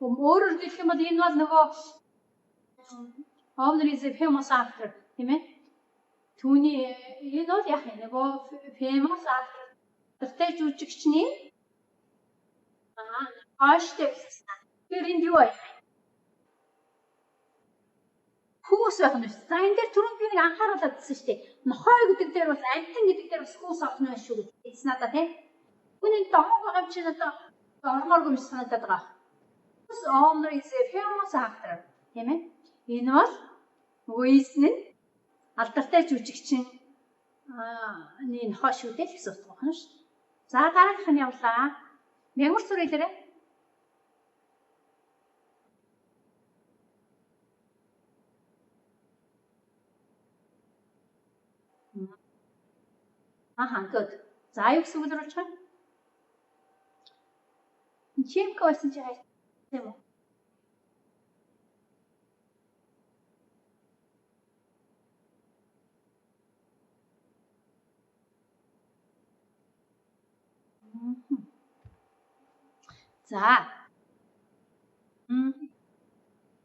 Өөрөөр хэлэх юм бол энэ бол нөгөө owner is a famous actor тийм ээ? Түүний энэ бол яг нөгөө famous actor тэртэй жүжигчний хааштай гэсэн. Тэр энд юу вэ? Хүүс байх нь. За энэ дээр түрүүнд би нэг анхаарууладсан шүү дээ. Нохой гэдэг дээр бас амтан гэдэг дээр бас хүүс авах нь байна шүү гэдэг. Эцс надаа тийм. Үүний домог байгаа чи надаа ормоор гомс санагдаад байгаа. Whose owner is a famous actor тийм ээ? Энэ бол үеэс нь алдартай жүжигчин нохой шүү дээ гэсэн утга байна шүү. За дараагийнх нь явлаа. Мягмар сур хэлээрэй. Good. За юу гэсэн үг болж байгаа? Чимко байсан чи хайсан юм уу? За.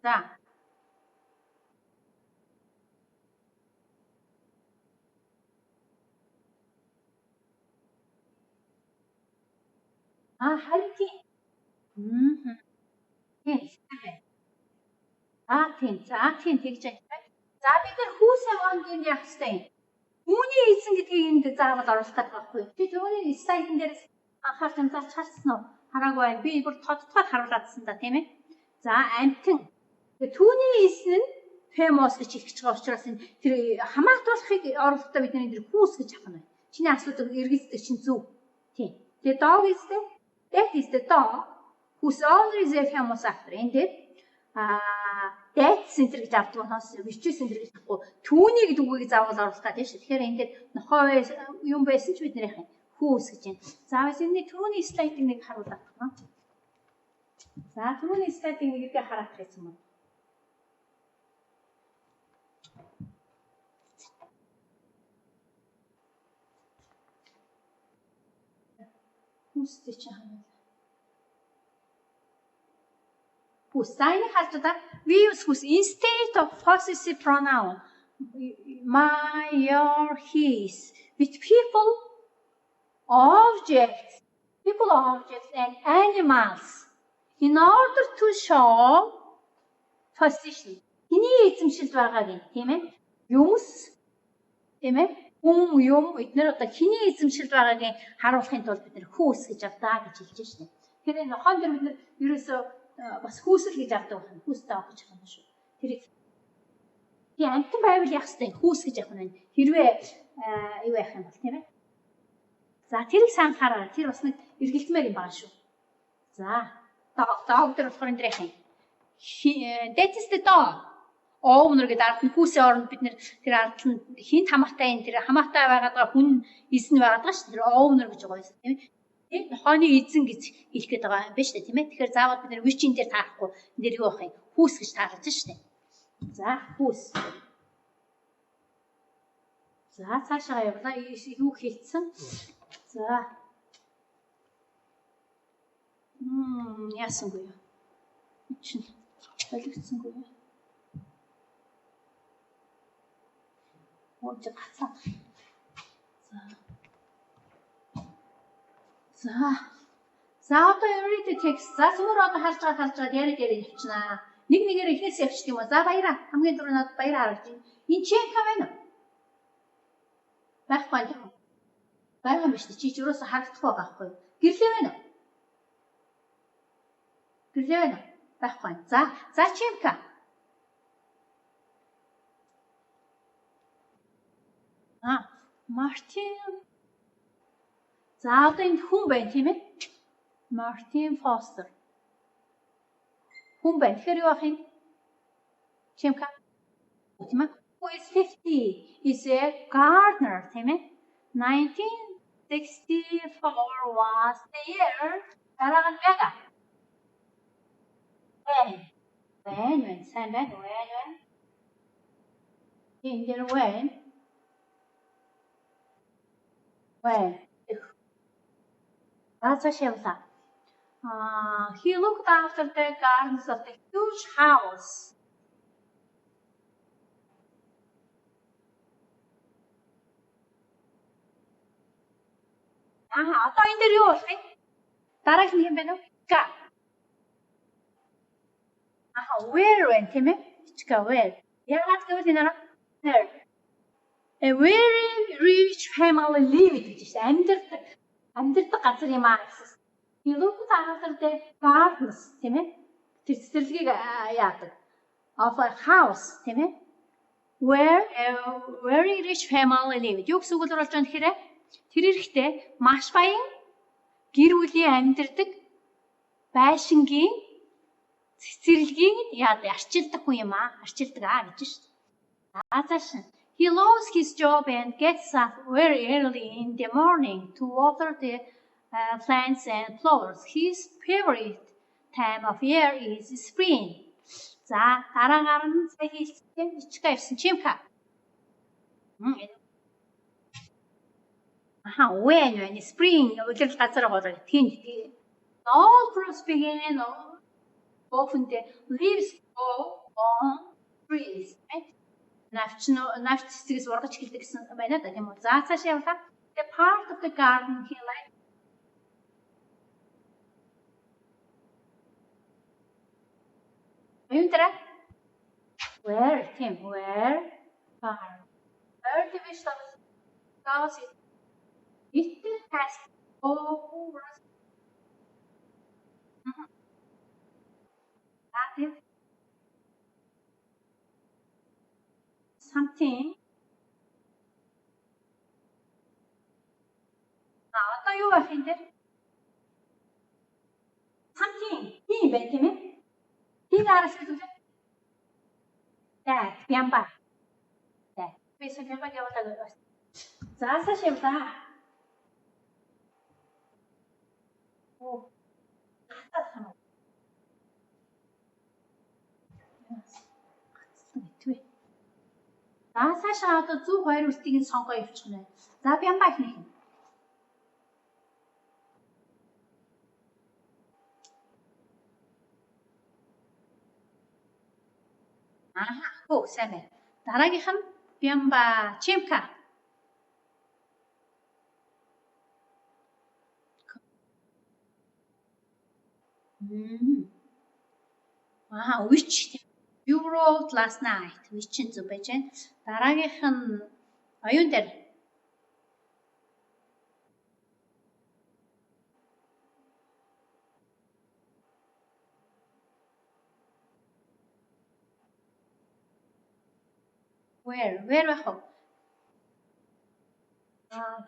За. Харин тийм. Тийм. Тийм тэгж байна. За бид нар хүүсээ гонд яах ёстой юм? Түүний эзэн гэдгийг энд заавал оруулах гэдэг байхгүй. Би түүний слайдн дээрээс анхаарч харсан уу? Хараагүй байна. Би бүр тодтогоор харуулсан да тийм ээ. За амтэн. Түүний эзэн нь famous гэж хэлж байгаа учраас тэр хамаатуулахыг оруулахдаа бид нар хүүс гэж авах нь. Чиний асуудаг эргэлздэг чинь зөв. Тийм. Тэгээ dog is the dog who's always a famous after. Энд death center гэж авдаг болохоос virtue center гэж авахгүй түүний гэдэг үгийг заавал оруулах гэдэг шүү. Тэгэхээр энэ дээр нохоо юм байсан ч бид нар яах юм? Хүүс гэж байна. Заавал энэ түүний слайдыг нэг харуулах байна. За түүний слайдыг нэг ихэ хараад байсан юм. Хүүстэй чи хамаа. Sign has to we use whose instead of possessive pronoun my, your, his with people, objects, and animals in order to show position. Хиний эзэмшил байгааг юм, тийм ээ? Юмс, тийм ээ? Хүн, юм эдгээр одоо хиний эзэмшил байгааг харуулахын тулд бид нэр хүүс гэж авдаа гэж хэлж шнэ. Тэгэхээр нохоон дээр бид нэр ерөөсөө бас хүүсэл гэж авдаг байна. Хүүстэй авах гэж байна шүү. Тэрийг тийм амтан байвал яах вэ? Хүүс гэж авах нь. Хэрвээ юу яах юм бол тийм ээ. За тэрийг сайн хараа. Тэр бас нэг эргэлдмээр юм байна шүү. За dog дээр болохоор энэ дэр яах юм? That is the dog. Owner гэдэг ард нь хүүсийн оронд бид нэр тэр ард нь хинт хамаатай энэ тэр хамаатай байгаад хүн эзэн байгаад байгаа шүү. Тэр owner гэж байгаа юм тийм ээ. Нохооны эзэн гэж хэлэх гээд байгаа юм байна шүү дээ тийм ээ. Тэгэхээр заавал бид нэр which-ийн дээр таарахгүй энэ дээр юу авах юм? Хүүс гэж таарлаж шүү дээ. За хүүс. За цаашаа явлаа. Юу хэлсэн? За. Яасангүй юу? Чин солигдсангүй юу? Мод гацаа. За одоо read the text. За зүгээр одоо харж байгаа яриад явчихнаа. Нэг нэгээр эхнээс явчих юм уу? За баяраа. Хамгийн түрүү надад баяраа харж байна. Энэ чемка байна уу? Байхгүй юм. Байгаа юм шүү дээ. Чи ч өөрөөсөө харагдахгүй байгаа байхгүй юу? Гэрлээ байна уу? Гэрлээ байна уу? Байхгүй. За чемка. Мартин. За одоо энэ хүн байна тийм ээ? Мартин Фостер. Хүн байна. Тэгэхээр юу ах юм? Чемка. Тийм ээ? Who is 50 is a gardener тийм ээ? 1964 was the year. Дараагаар нь яга. When. Сайн байна. When. In there when. He looked after the gardens of the huge house. Одоо энэ дээр юу болох вэ? Дараагийн юм байна уу? Where вэ тийм ээ? Where. Яагаад гэвэл энэ where. A very rich family lived гэж амьдардаг газар юм аа гэсэн. He looked after the gardens тийм ээ? Тэр цэцэрлэгийг яадаг. Of a house тийм ээ? Where a very rich family lived. Юу гэсэн үг болж байгаа нөхөрөө? Тэр эрэхтэй маш баян гэр бүлийн амьдардаг байшингийн цэцэрлэгийг арчилдаг хүн юм аа. Арчилдаг гэж шүү дээ. Цааш. He loves his job and gets up very early in the morning to water the plants and flowers. His favorite time of year is spring. За дараагаар нь сая хэлсэн ичка явсан чимка. When spring удирдал газар болоо тэнд all fruits begin often the leaves go on trees. Навч цэцгээс ургаж эхэлдэг гэсэн байна да тийм үү. За цаашаа явлаа. The part of the garden he liked. Аюунтара? Where тийм where farm. Where the vegetables it has over something. Одоо юу байх юм дээр? Something тийм байх тийм ээ. Тийм араас хэлвэл that ямба. That. Бисаа ямба явуулаад байна. За цааш явлаа. Оо. За цаашаа одоо 102 үстийг нь сонгоо явуучих нь. За ямба их нэг. Хөө сайн байна. Дараагийнх нь Бямба Чимка. Which you wrote last night. Which нь зүг байж байна. Дараагийнх нь оюун дээр. Where байх вэ?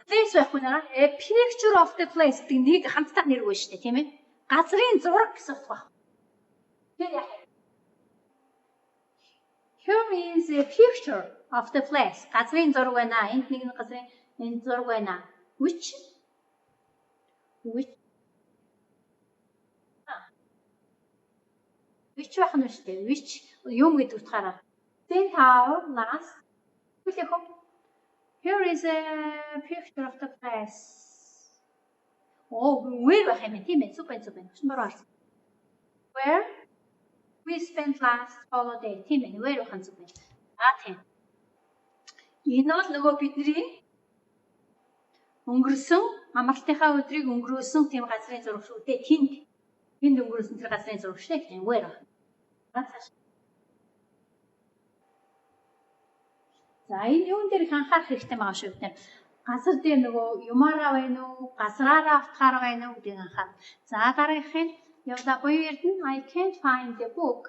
Place байхгүй наа. A picture of the place гэдэг нэг хамтдаа нэр өгнө шүү дээ, тийм ээ? Газрын зураг гэсэн үг байна. Тэр яах вэ? Here is a picture of the place. Газрын зураг байна. Энд нэг газрын энэ зураг байна. Which байх нь шүү дээ. Which юм гэдэг утгаараа. Then how last here is a picture of the place. Oh, where байх юм тийм ээ. Супер. Where we spent last holiday. Тийм ээ. Where байх нь зүг байна. Тийм. Энэ бол нөгөө бидний өнгөрсөн амралтынхаа өдрийг өнгөрөөсөн тийм газрын зураг шүү дээ. Тэнд өнгөрөөсөн тэр газрын зураг шүү дээ. Where. За энэ юун дээр их анхаарах хэрэгтэй байгаа шүү бид нар. Газар дээр нөгөө юмараа байна уу, газраараа автахаар байна уу гэдгийг анхаар. За дараагийнх нь явла буюу эрдэнэ I can't find the book.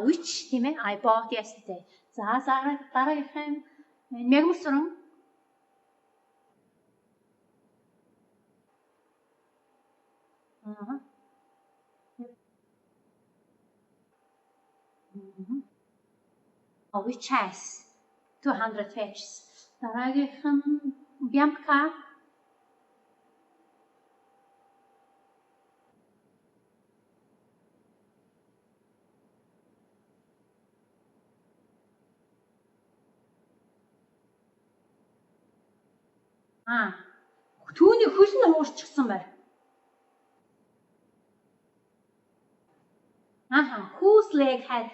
Which тийм ээ I bought yesterday. За дараагийнх нь мягмарсран which has 200 pages. Дараагийнх нь Бямка. Түүний хөл нь уурчихсан байна. Whose leg had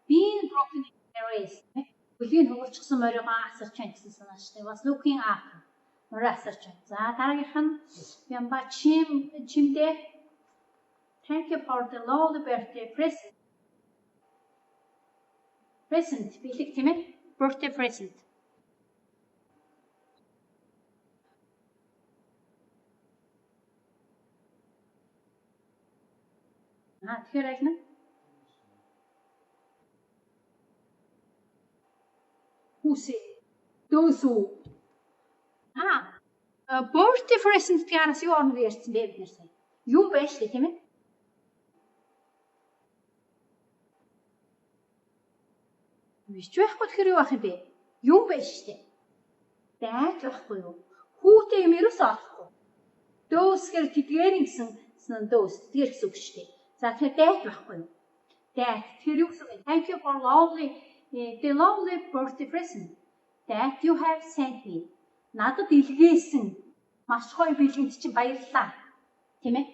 been broken in the race. Хөлийн хуурчихсан морийг асарч байна гэсэн санааштай. Was looking up. Морийг асарч байна. За дараагийнх нь Бямба чимдээ. Thank you for the lovely birthday present. Present бэлэг тийм ээ. Birthday present. Тэгэхээр альна. Дөөсөө. Birthday present гэнээс юу орно гэж ярьсан бэ бид нэр сая. Юм байна шүү дээ тийм ээ. Вич байхгүй тэгэхээр юу ах юм бэ? Юм байна шүү дээ. Дайт байхгүй юу? Хүүтэй юм ерөөсөө олохгүй. Дөөс гэр тэдгээр гэсэн дөөс тэдгээр гэсэн үг шүү дээ. За тэгэхээр дайт байхгүй юу? That тэр юу гэсэн бэ? Thank you for the lovely birthday present that you have sent me. Надад илгээсэн маш гоё бэлгэнд чинь баярлалаа. Тийм ээ?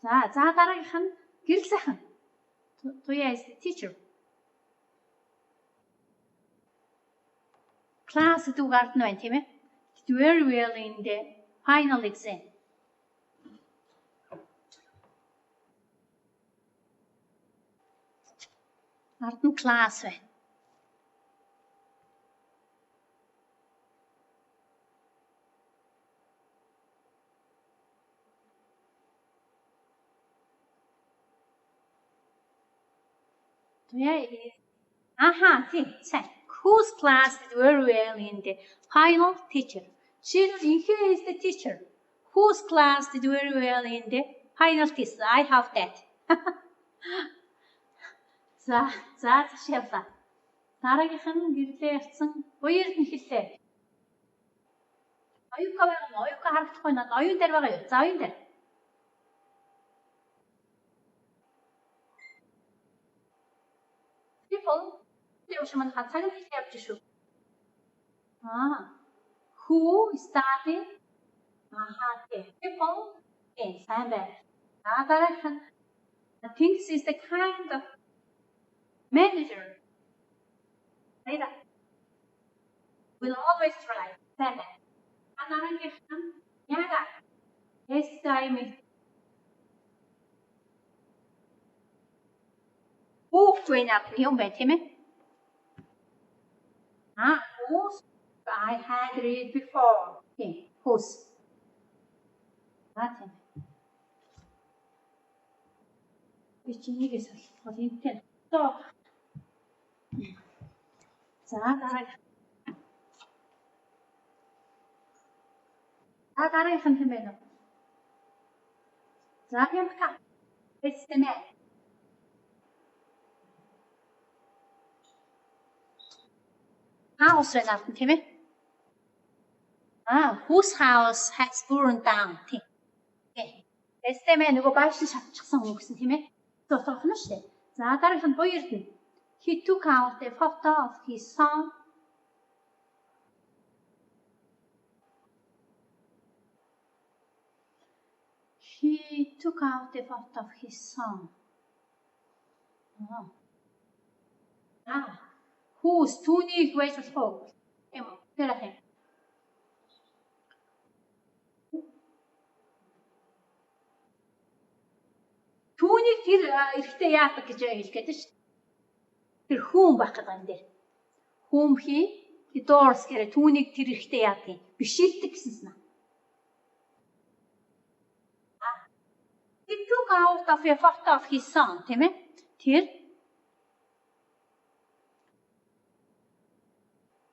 За дараагийнх нь гэрэл сайхан. Туяа is the teacher. Class гэдэг гардна байна тийм ээ? Did very well in the final exam. Гардна class байна. Тийм. Whose class did very well in the final teacher? Children, here is the teacher. Whose class did very well in the final test? I have that. За явлаа. Дараагийнх нь гэрлээ явцсан буяр нь хэллээ. Оюука байгаа нь оюука харагдахгүй надад оюун дээр байгаа юу? За оюун дээр. People явшман хацаг нь хэлж явж шүү. Who study? People in Sunday. Darаагийнх нь thinks is the kind of manager. Will always try. Sunday. Darаагийнх нь яга. Estimate. Who train up юм байна тийм ээ? Whose I had read before. Okay, whose. Тийм. Бичнийгээс холбоод энтэй. За дараагийнх нь хэм бэ нөө? За юм та. Estimate. House байна ард нь тийм ээ? Whose house has burned down? Тийм. Estimate нөгөө байшин шатчихсан хүн гэсэн тийм ээ? Тохно шүү дээ. За дараагийнх нь буяр нь. He took out a photo of his son. He took out a photo of his son. Whose түүнийг байж болох уу? Тийм үү? Тэр ахын. Түүнийг тэр эрэхтэй яадаг гэж хэлэх гээд шүү. Тэр хүн байх гэдэг юм дээр. Хүмхи Doors гэрэ түүнийг тэр эрэхтэй яадаг юм. Бишилдэг гэсэнснэ. He took out of a photo of his son, тийм ээ? Тэр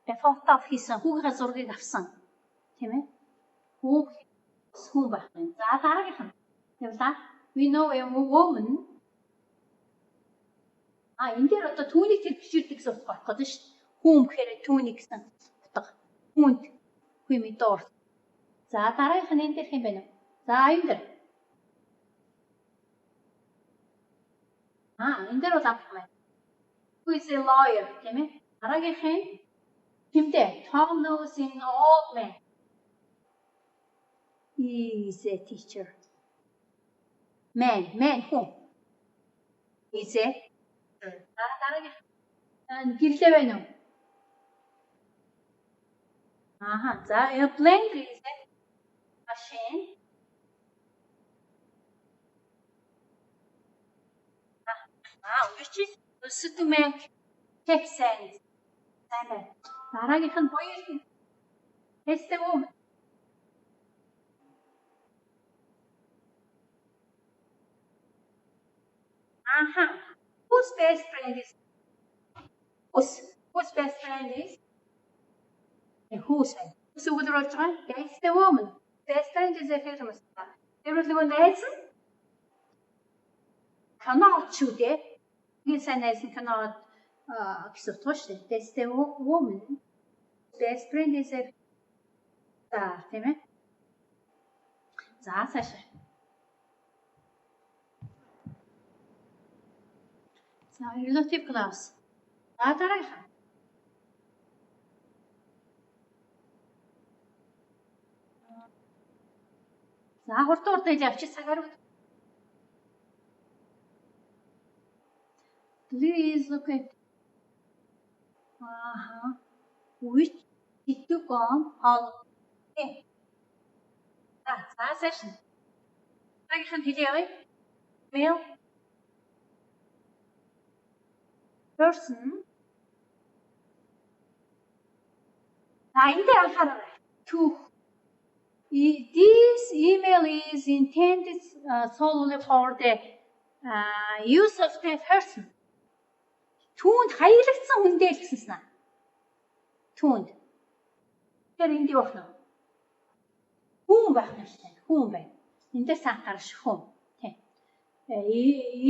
a photo of his son хүүгийн зургийг авсан. Тийм ээ? Хүн байх юм. За дараагийнх нь. Явлаа. We know a woman. Энэ дээр одоо түүнийг тэр биширдэг гэсэн утга болох гэдэг шүү дээ. Хүн гэхээр түүнийг гэсэн утга. Хүнд хүми доор. За дараагийнх нь энэ дээр хэм бэ нэ? За энэ дээр. Энэ дээр бол авах юм. Who is a lawyer, тийм ээ? Дараагийнх нь хэмдэ? Tom knows in old man. He is a teacher. Man хүн. Is a дараагийн гэрлээ байна уу? За airplane is a machine. Which is used to make text and дараагийнх нь буяр нь. Тэстэй үү? Whose best friend is? Whose best friend is? Whose үгээр болж байгаа? That's the woman. Best friend is a famous. Тэр бол нөгөө найз нь? Cannot шүү дээ. Нэг сайн найз нь cannot гэсэн утгатай шүү дээ. That's the woman. Best friend is a тийм ээ. За цаашаа. За relative clause. За дараагийн. За хурд явчих цагаар. Please look at which it took on all. За session. Дараагийн хэлээ явъя. Male person. Энд анхаарай. To this email is intended solely for the use of the person. Түүнд хаягдсан хүндээ л гэсэн санаа. Түүнд. Тэр энд юу байна? Хүн байх нь шүү дээ. Хүн байна. Энд дээр сантарш хүн. Тийм.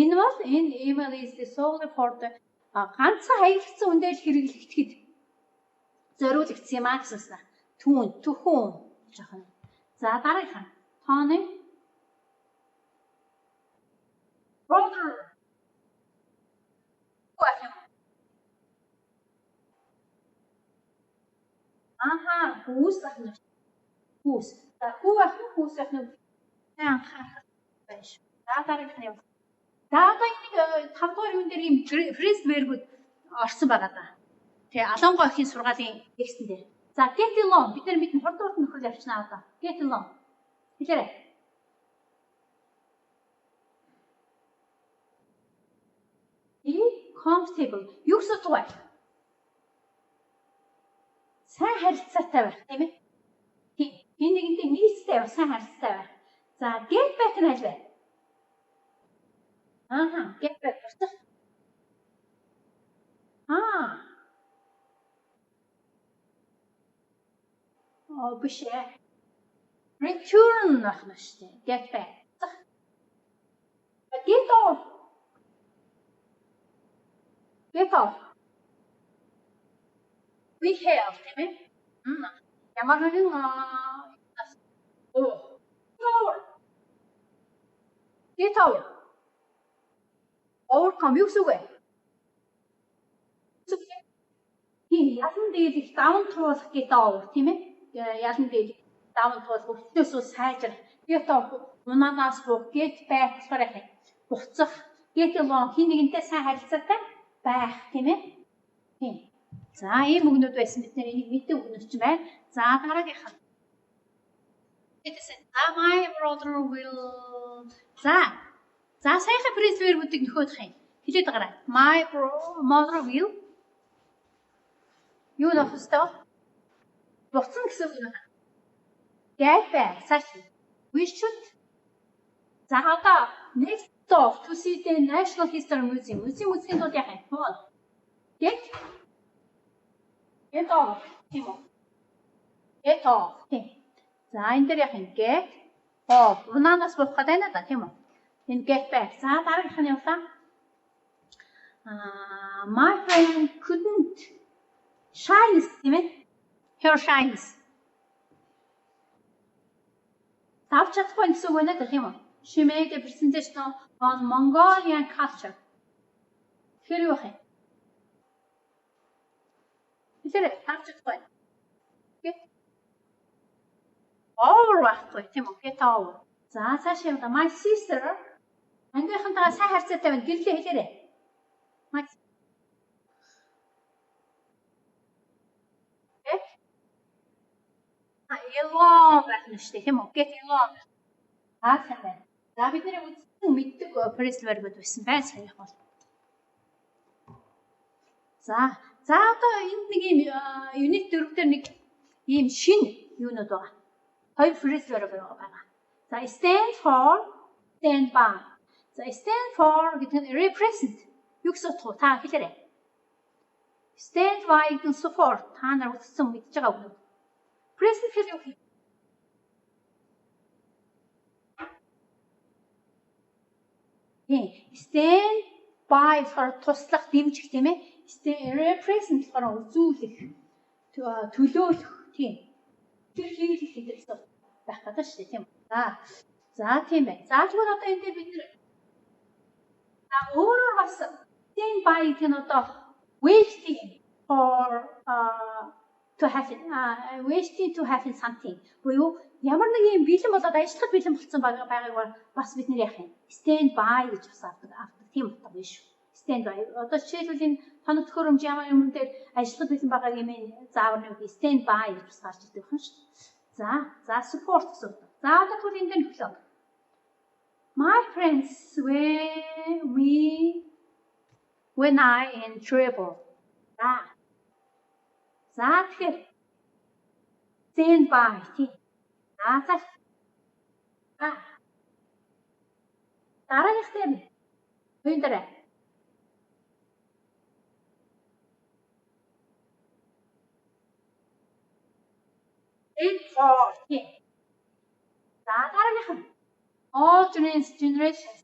Энэ бол энэ email is solely for the ганцхан хаягдсан хүндээ л хэрэглэгдэхэд зориулагдсан юм аа гэсэн санаа. Түүнд, түхэн жоохон. За дараагийн. Тооны brother. Хүүс ахна. Хүүс. За хүү ахна, хүүс ахна. Анхаарах байж. За дараагийн юм. За одоо энийг 5 дугаар юун дээр ийм phrase verb-үүд орсон байгаа даа. Тэгээ Алонгой охин сургаалын текстэн дээр. За get along бид нар мэднэ хурд нөхөр явчихнаа одоо. Get along. Хэлээрэй. Be comfortable. Юу гэсэн үг вэ? Сайн харилцаатай байх, тийм ээ? Тийм. Энэ нэгэнтэй нийцтэй байх, сайн харилцаатай байх. За get back нь аль вэ? Get back гэсэн. Биш ээ. Return ахна штэ. Get back. Get off. Get off. We have, тийм ээ? Ямар нэгэн Get over. Overcome юу гэсэн үг вэ? Тийм, ялан дээр их даван туулах get over, тийм ээ? Ялан дээр даван туулах өвчнөөс сайжрах. Get over. Унанаас буу get back болохоор яг буцах. Get along хин нэгэнтэй сайн харилцаатай байх, тийм ээ? Тийм. За, ийм үгнүүд байсан бид нар энийг мэддэг үгнүүд ч байна. За, дараагийнх нь. My brother will. За, саяхан phrase verb-үүдийг нөхөдөх юм. Хэлээд байгаарай. My mother will. Юу нөх өстой? Буцсан гэсэн үг байна. Get back. Цааш. We should. За, одоо next stop to see the National History Museum. Музейн үзэхийн тулд яах юм? Get off. Тийм үү? Get off. Тийм. За, энэ дээр яах юм? Get off. Унаанаас буух гэдэг байна да, тийм үү? Энэ get back. За, дараагийнх нь явлаа. My friend couldn't shines, тийм ээ? Her shines. Тавч чадахгүй гэсэн үг байна да, тийм үү? She made a presentation on Mongolian culture. Тэр юу вэ? Хэлээрэй, тавч чадахгүй. Get over байхгүй, тийм үү? Get over. За, цааш явлаа. My sister ангийнхантайгаа сайн харьцаатай байна. Гэрлээ хэлээрэй. Along байх нь шүү дээ, тийм үү? Get along. Сайн байна. За бидний үзсэн мэддэг phrase verb-үүд байсан байна саяхан бол. За одоо энд нэг юм unit 4 дээр нэг ийм шинэ юунууд байгаа. Хоёр phrase verb байгаа. За stand for, stand by. За stand for гэдэг нь represent. Юу гэсэн утга вэ? Та хэлээрэй. Stand by гэдэг нь support. Та нар үзсэн мэдж байгаа үг. Present гэхээр юу вэ? Тийм. Stand by болохоор туслах, дэмжих тийм ээ. Represent болохоор үзүүлэх, төлөөлөх тийм. Тэр хийх хэдэлс байх гэдэг шүү дээ тийм үү. За тийм бай. За тэгвэл одоо энэ дээр бид нэр өөрөөр бас stand by гэх нь одоо waiting for to happen waiting to happen something буюу ямар нэг юм бэлэн болоод ажиллахад бэлэн болсон байгааг бас бид нэр яах юм stand by гэж бас авдаг тийм утга биш шүү. Stand by одоо жишээлбэл энэ тоног төхөөрөмж ямар юм дээр ажиллахад бэлэн байгааг юм заавар нэг stand by гэж бас гарч ирдэг юм шүү. За support гэсэн үг. За одоо тэгвэл энэ дээр нөхлөө. My friends when I in trouble. За тэгэхээр stand by тийм. Дараагийнх дээр үн дээр. Stand for тийм. За дараагийнх нь all generations.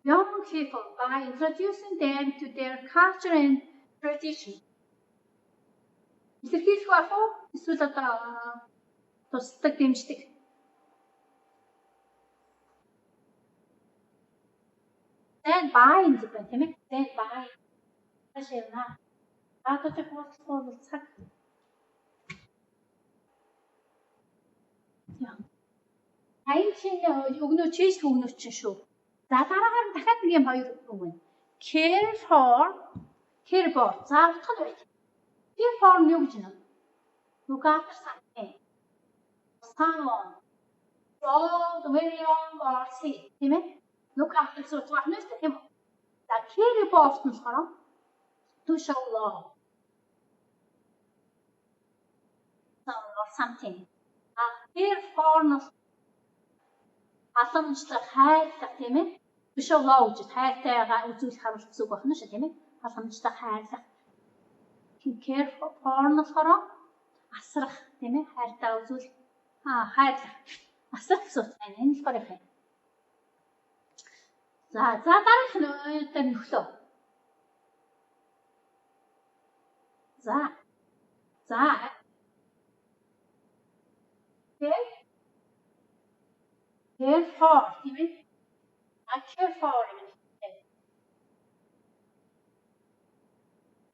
Young people by introducing them to their culture and tradition. Илэрхийлэх байх уу? Эсвэл одоо тусдаг дэмждэг. Stand by гэж байна тийм ээ. Stand by. Ашигна. Одоо ч хурцлуулах цаг. Яа. Айн чинь өгнөө чийж өгнөө чинь шүү. За дараагаар нь дахиад нэг юм хоёр үг байна. Care for. За утгад байна. Care for нь юу гэж байна? Look after something. Someone. Old, very young or sick. Тийм ээ? Look after someone нэстэ тийм үү? За care for нь болохоор to show love. Or something. Care for нь халамжлах, хайрлах тийм ээ? To show love гэж хайртайгаа үзүүлэх харуулах зүг байна шүү тийм ээ? Халамжлах, хайрлах. Care for нь болохоор асрах тийм ээ? Хайртаа үзүүлэх. Хайрлах. Асрах гэсэн үг байна. Энэ болохоор яг. За дараах нь дээр нөхлөө. За. Care for тийм ээ? Care for юм.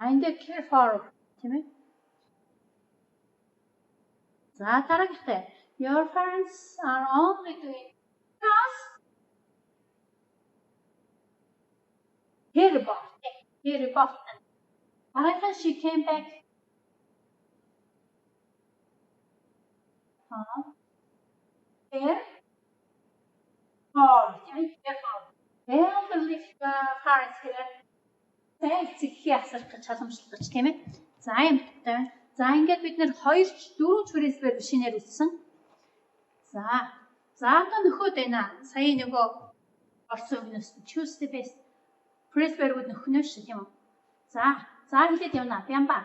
And care for тийм ээ? За дараагийнхтай. Your parents are only doing because care about. After she came back. Care for. Elderly parents here. Зэхий асарх гэж халамжлах тийм ээ. За юм байна. За ингээд бид нэр 2-4 фрэзээр шинээр үтсэн. За одоо нөхөд байна. Сая нөгөө орсон өгнөөс choose the best. Фрэзбэргүүд нөхнөө шүү тийм үү? За хэлээд явна. Бямба.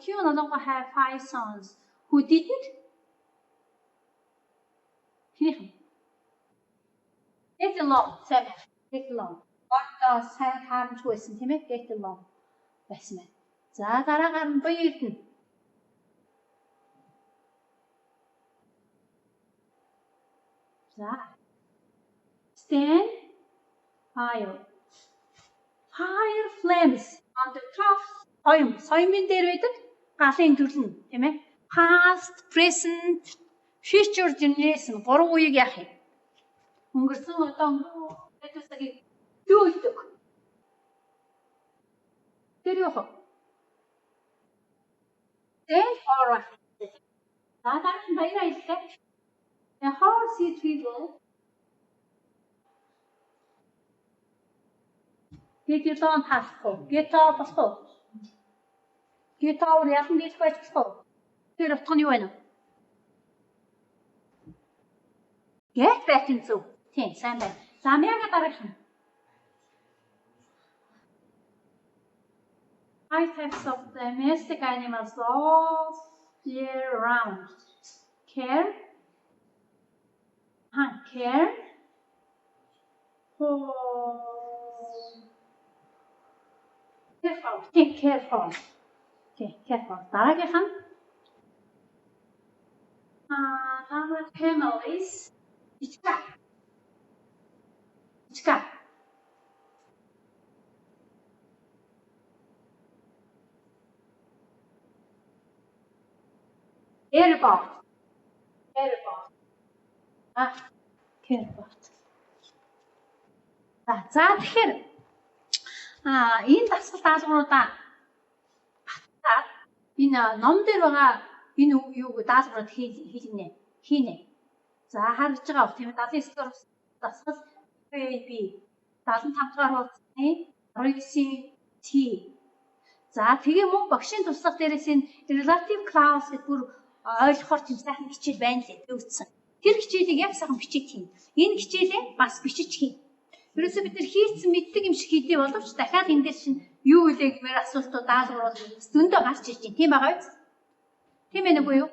Q no longer have 5 sons who didn't. Get along. Get along. Одоо сайн харамжгүй байсан тийм ээ? Get along байсан байна. За дараагаар нь буй эрдэнэ. За. Stand fire flames on the top. Соёмын дээр байдаг галын төрлөн тийм ээ? Past, present, future generation 3 үеийг яах юм? Өнгөрсөн одоо хэдүүсгийг юу гэдэг? Тэр юу вэ? Stand for. За дараагийн баяраа хэллээ. A horse is people. Get on таахгүй. Get on болохгүй. Get on яхан дийх байж болохгүй. Тэр утга нь юу вэ? Get back into. Тийм, сайн байна. За мяга дараах нь. 5 types of domestic animals all year round. Care. Careful. Take careful. Okay, careful. дараагийнх нь number families. Ичка. Airport. Airport. За тэгэхээр энэ дасгал даалгавруудаа батлаад энэ ном дээр байгаа энэ юуг даалгаврууд хийнэ. За харж байгаа бох тийм 79 дугаар дасгал AB 75 дугаар хуудасны 19 T. За тэгээ мөн багшийн туслах дээрээс энэ relative clause гэдэг бүр ойлгохоор тийм сайхан хичээл байна лээ өгсөн. Тэр хичээлийг яг сайхан бичиж хийн. Энэ хичээлээ бас бичиж хийн. Ерөөсөө бид нар хийцэн мэддэг юм шиг хийдий боловч дахиад энэ дээр чинь юу вэ гэмээр асуултууд даалгаврууд зөндөө гарч ирж байна. Тийм байгаа биз? Тийм ээ үгүй юу?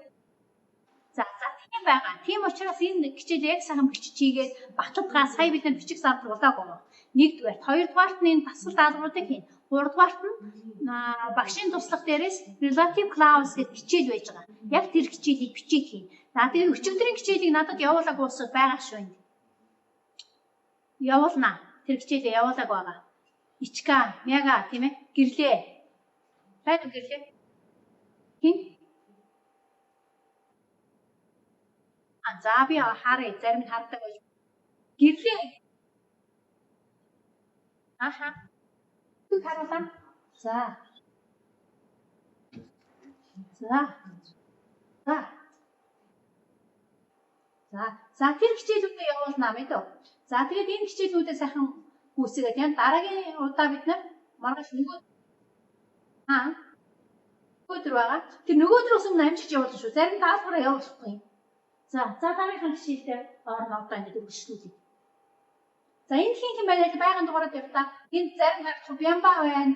За тийм байгаа. Тийм учраас энэ хичээлийг яг сайхан бичиж хийгээд баталгаа сая бид нар бичих зардуулаагүй. Нэгдүгээр, хоёрдугаарт нь энэ дасгал даалгавруудыг хийн. Гуравдугаарт нь багшийн туслах дээрээс relative clause гэдэг хичээл байж байгаа. Яг тэр хичээлийг бичиж хийн. За тэгээд өчигдрийн хичээлийг надад явуулаагүй усуд байгаа шүү энэ. Явуулнаа. Тэр хичээлээ явуулаагүй байгаа. Ичка, мяга тийм ээ? Гэрлээ. Байна уу гэрлээ? Хин? За би харъя. Зарим нь хардаг байж. Гэрлээ. Аха. Түг харуулаа. За. За тэр хичээлүүдэд явуулнаа мэд. За тэгээд энэ хичээлүүдээ сайхан үүсгээд яа дараагийн удаа бид нар маргааш нөгөөдөр байгаа. Тэр нөгөөдрөөс өмнө амжиж явуулна шүү. Зарим даалгавраа явуулахгүй. За дараагийн хичээлдээ орно одоо ингэ үргэлжлүүлье. За энэ хин байна байгаан дугаараад явтаа. Энэ зарим хар Тубянба байна.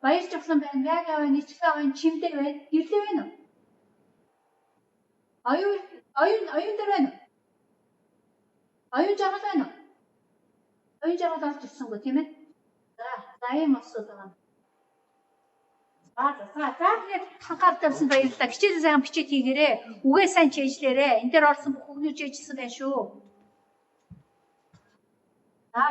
Баяр жавхлан байна. Мяга байна. Ичка байна. Чимдээ байна. Гэрлээ байна уу? Оюун дээр байна уу? Оюун жаргал байна уу? Оюун жаргал орж ирсэнгүй тийм ээ? За ийм асууд байгаа. За тэгээд хангаар тавьсан баярлалаа. Хичээлээ сайн бичиж хийгээрээ. Үгээ сайн чийжлээрээ. Энд дээр орсон бүх үгнүүд чийжсэн байх шүү. За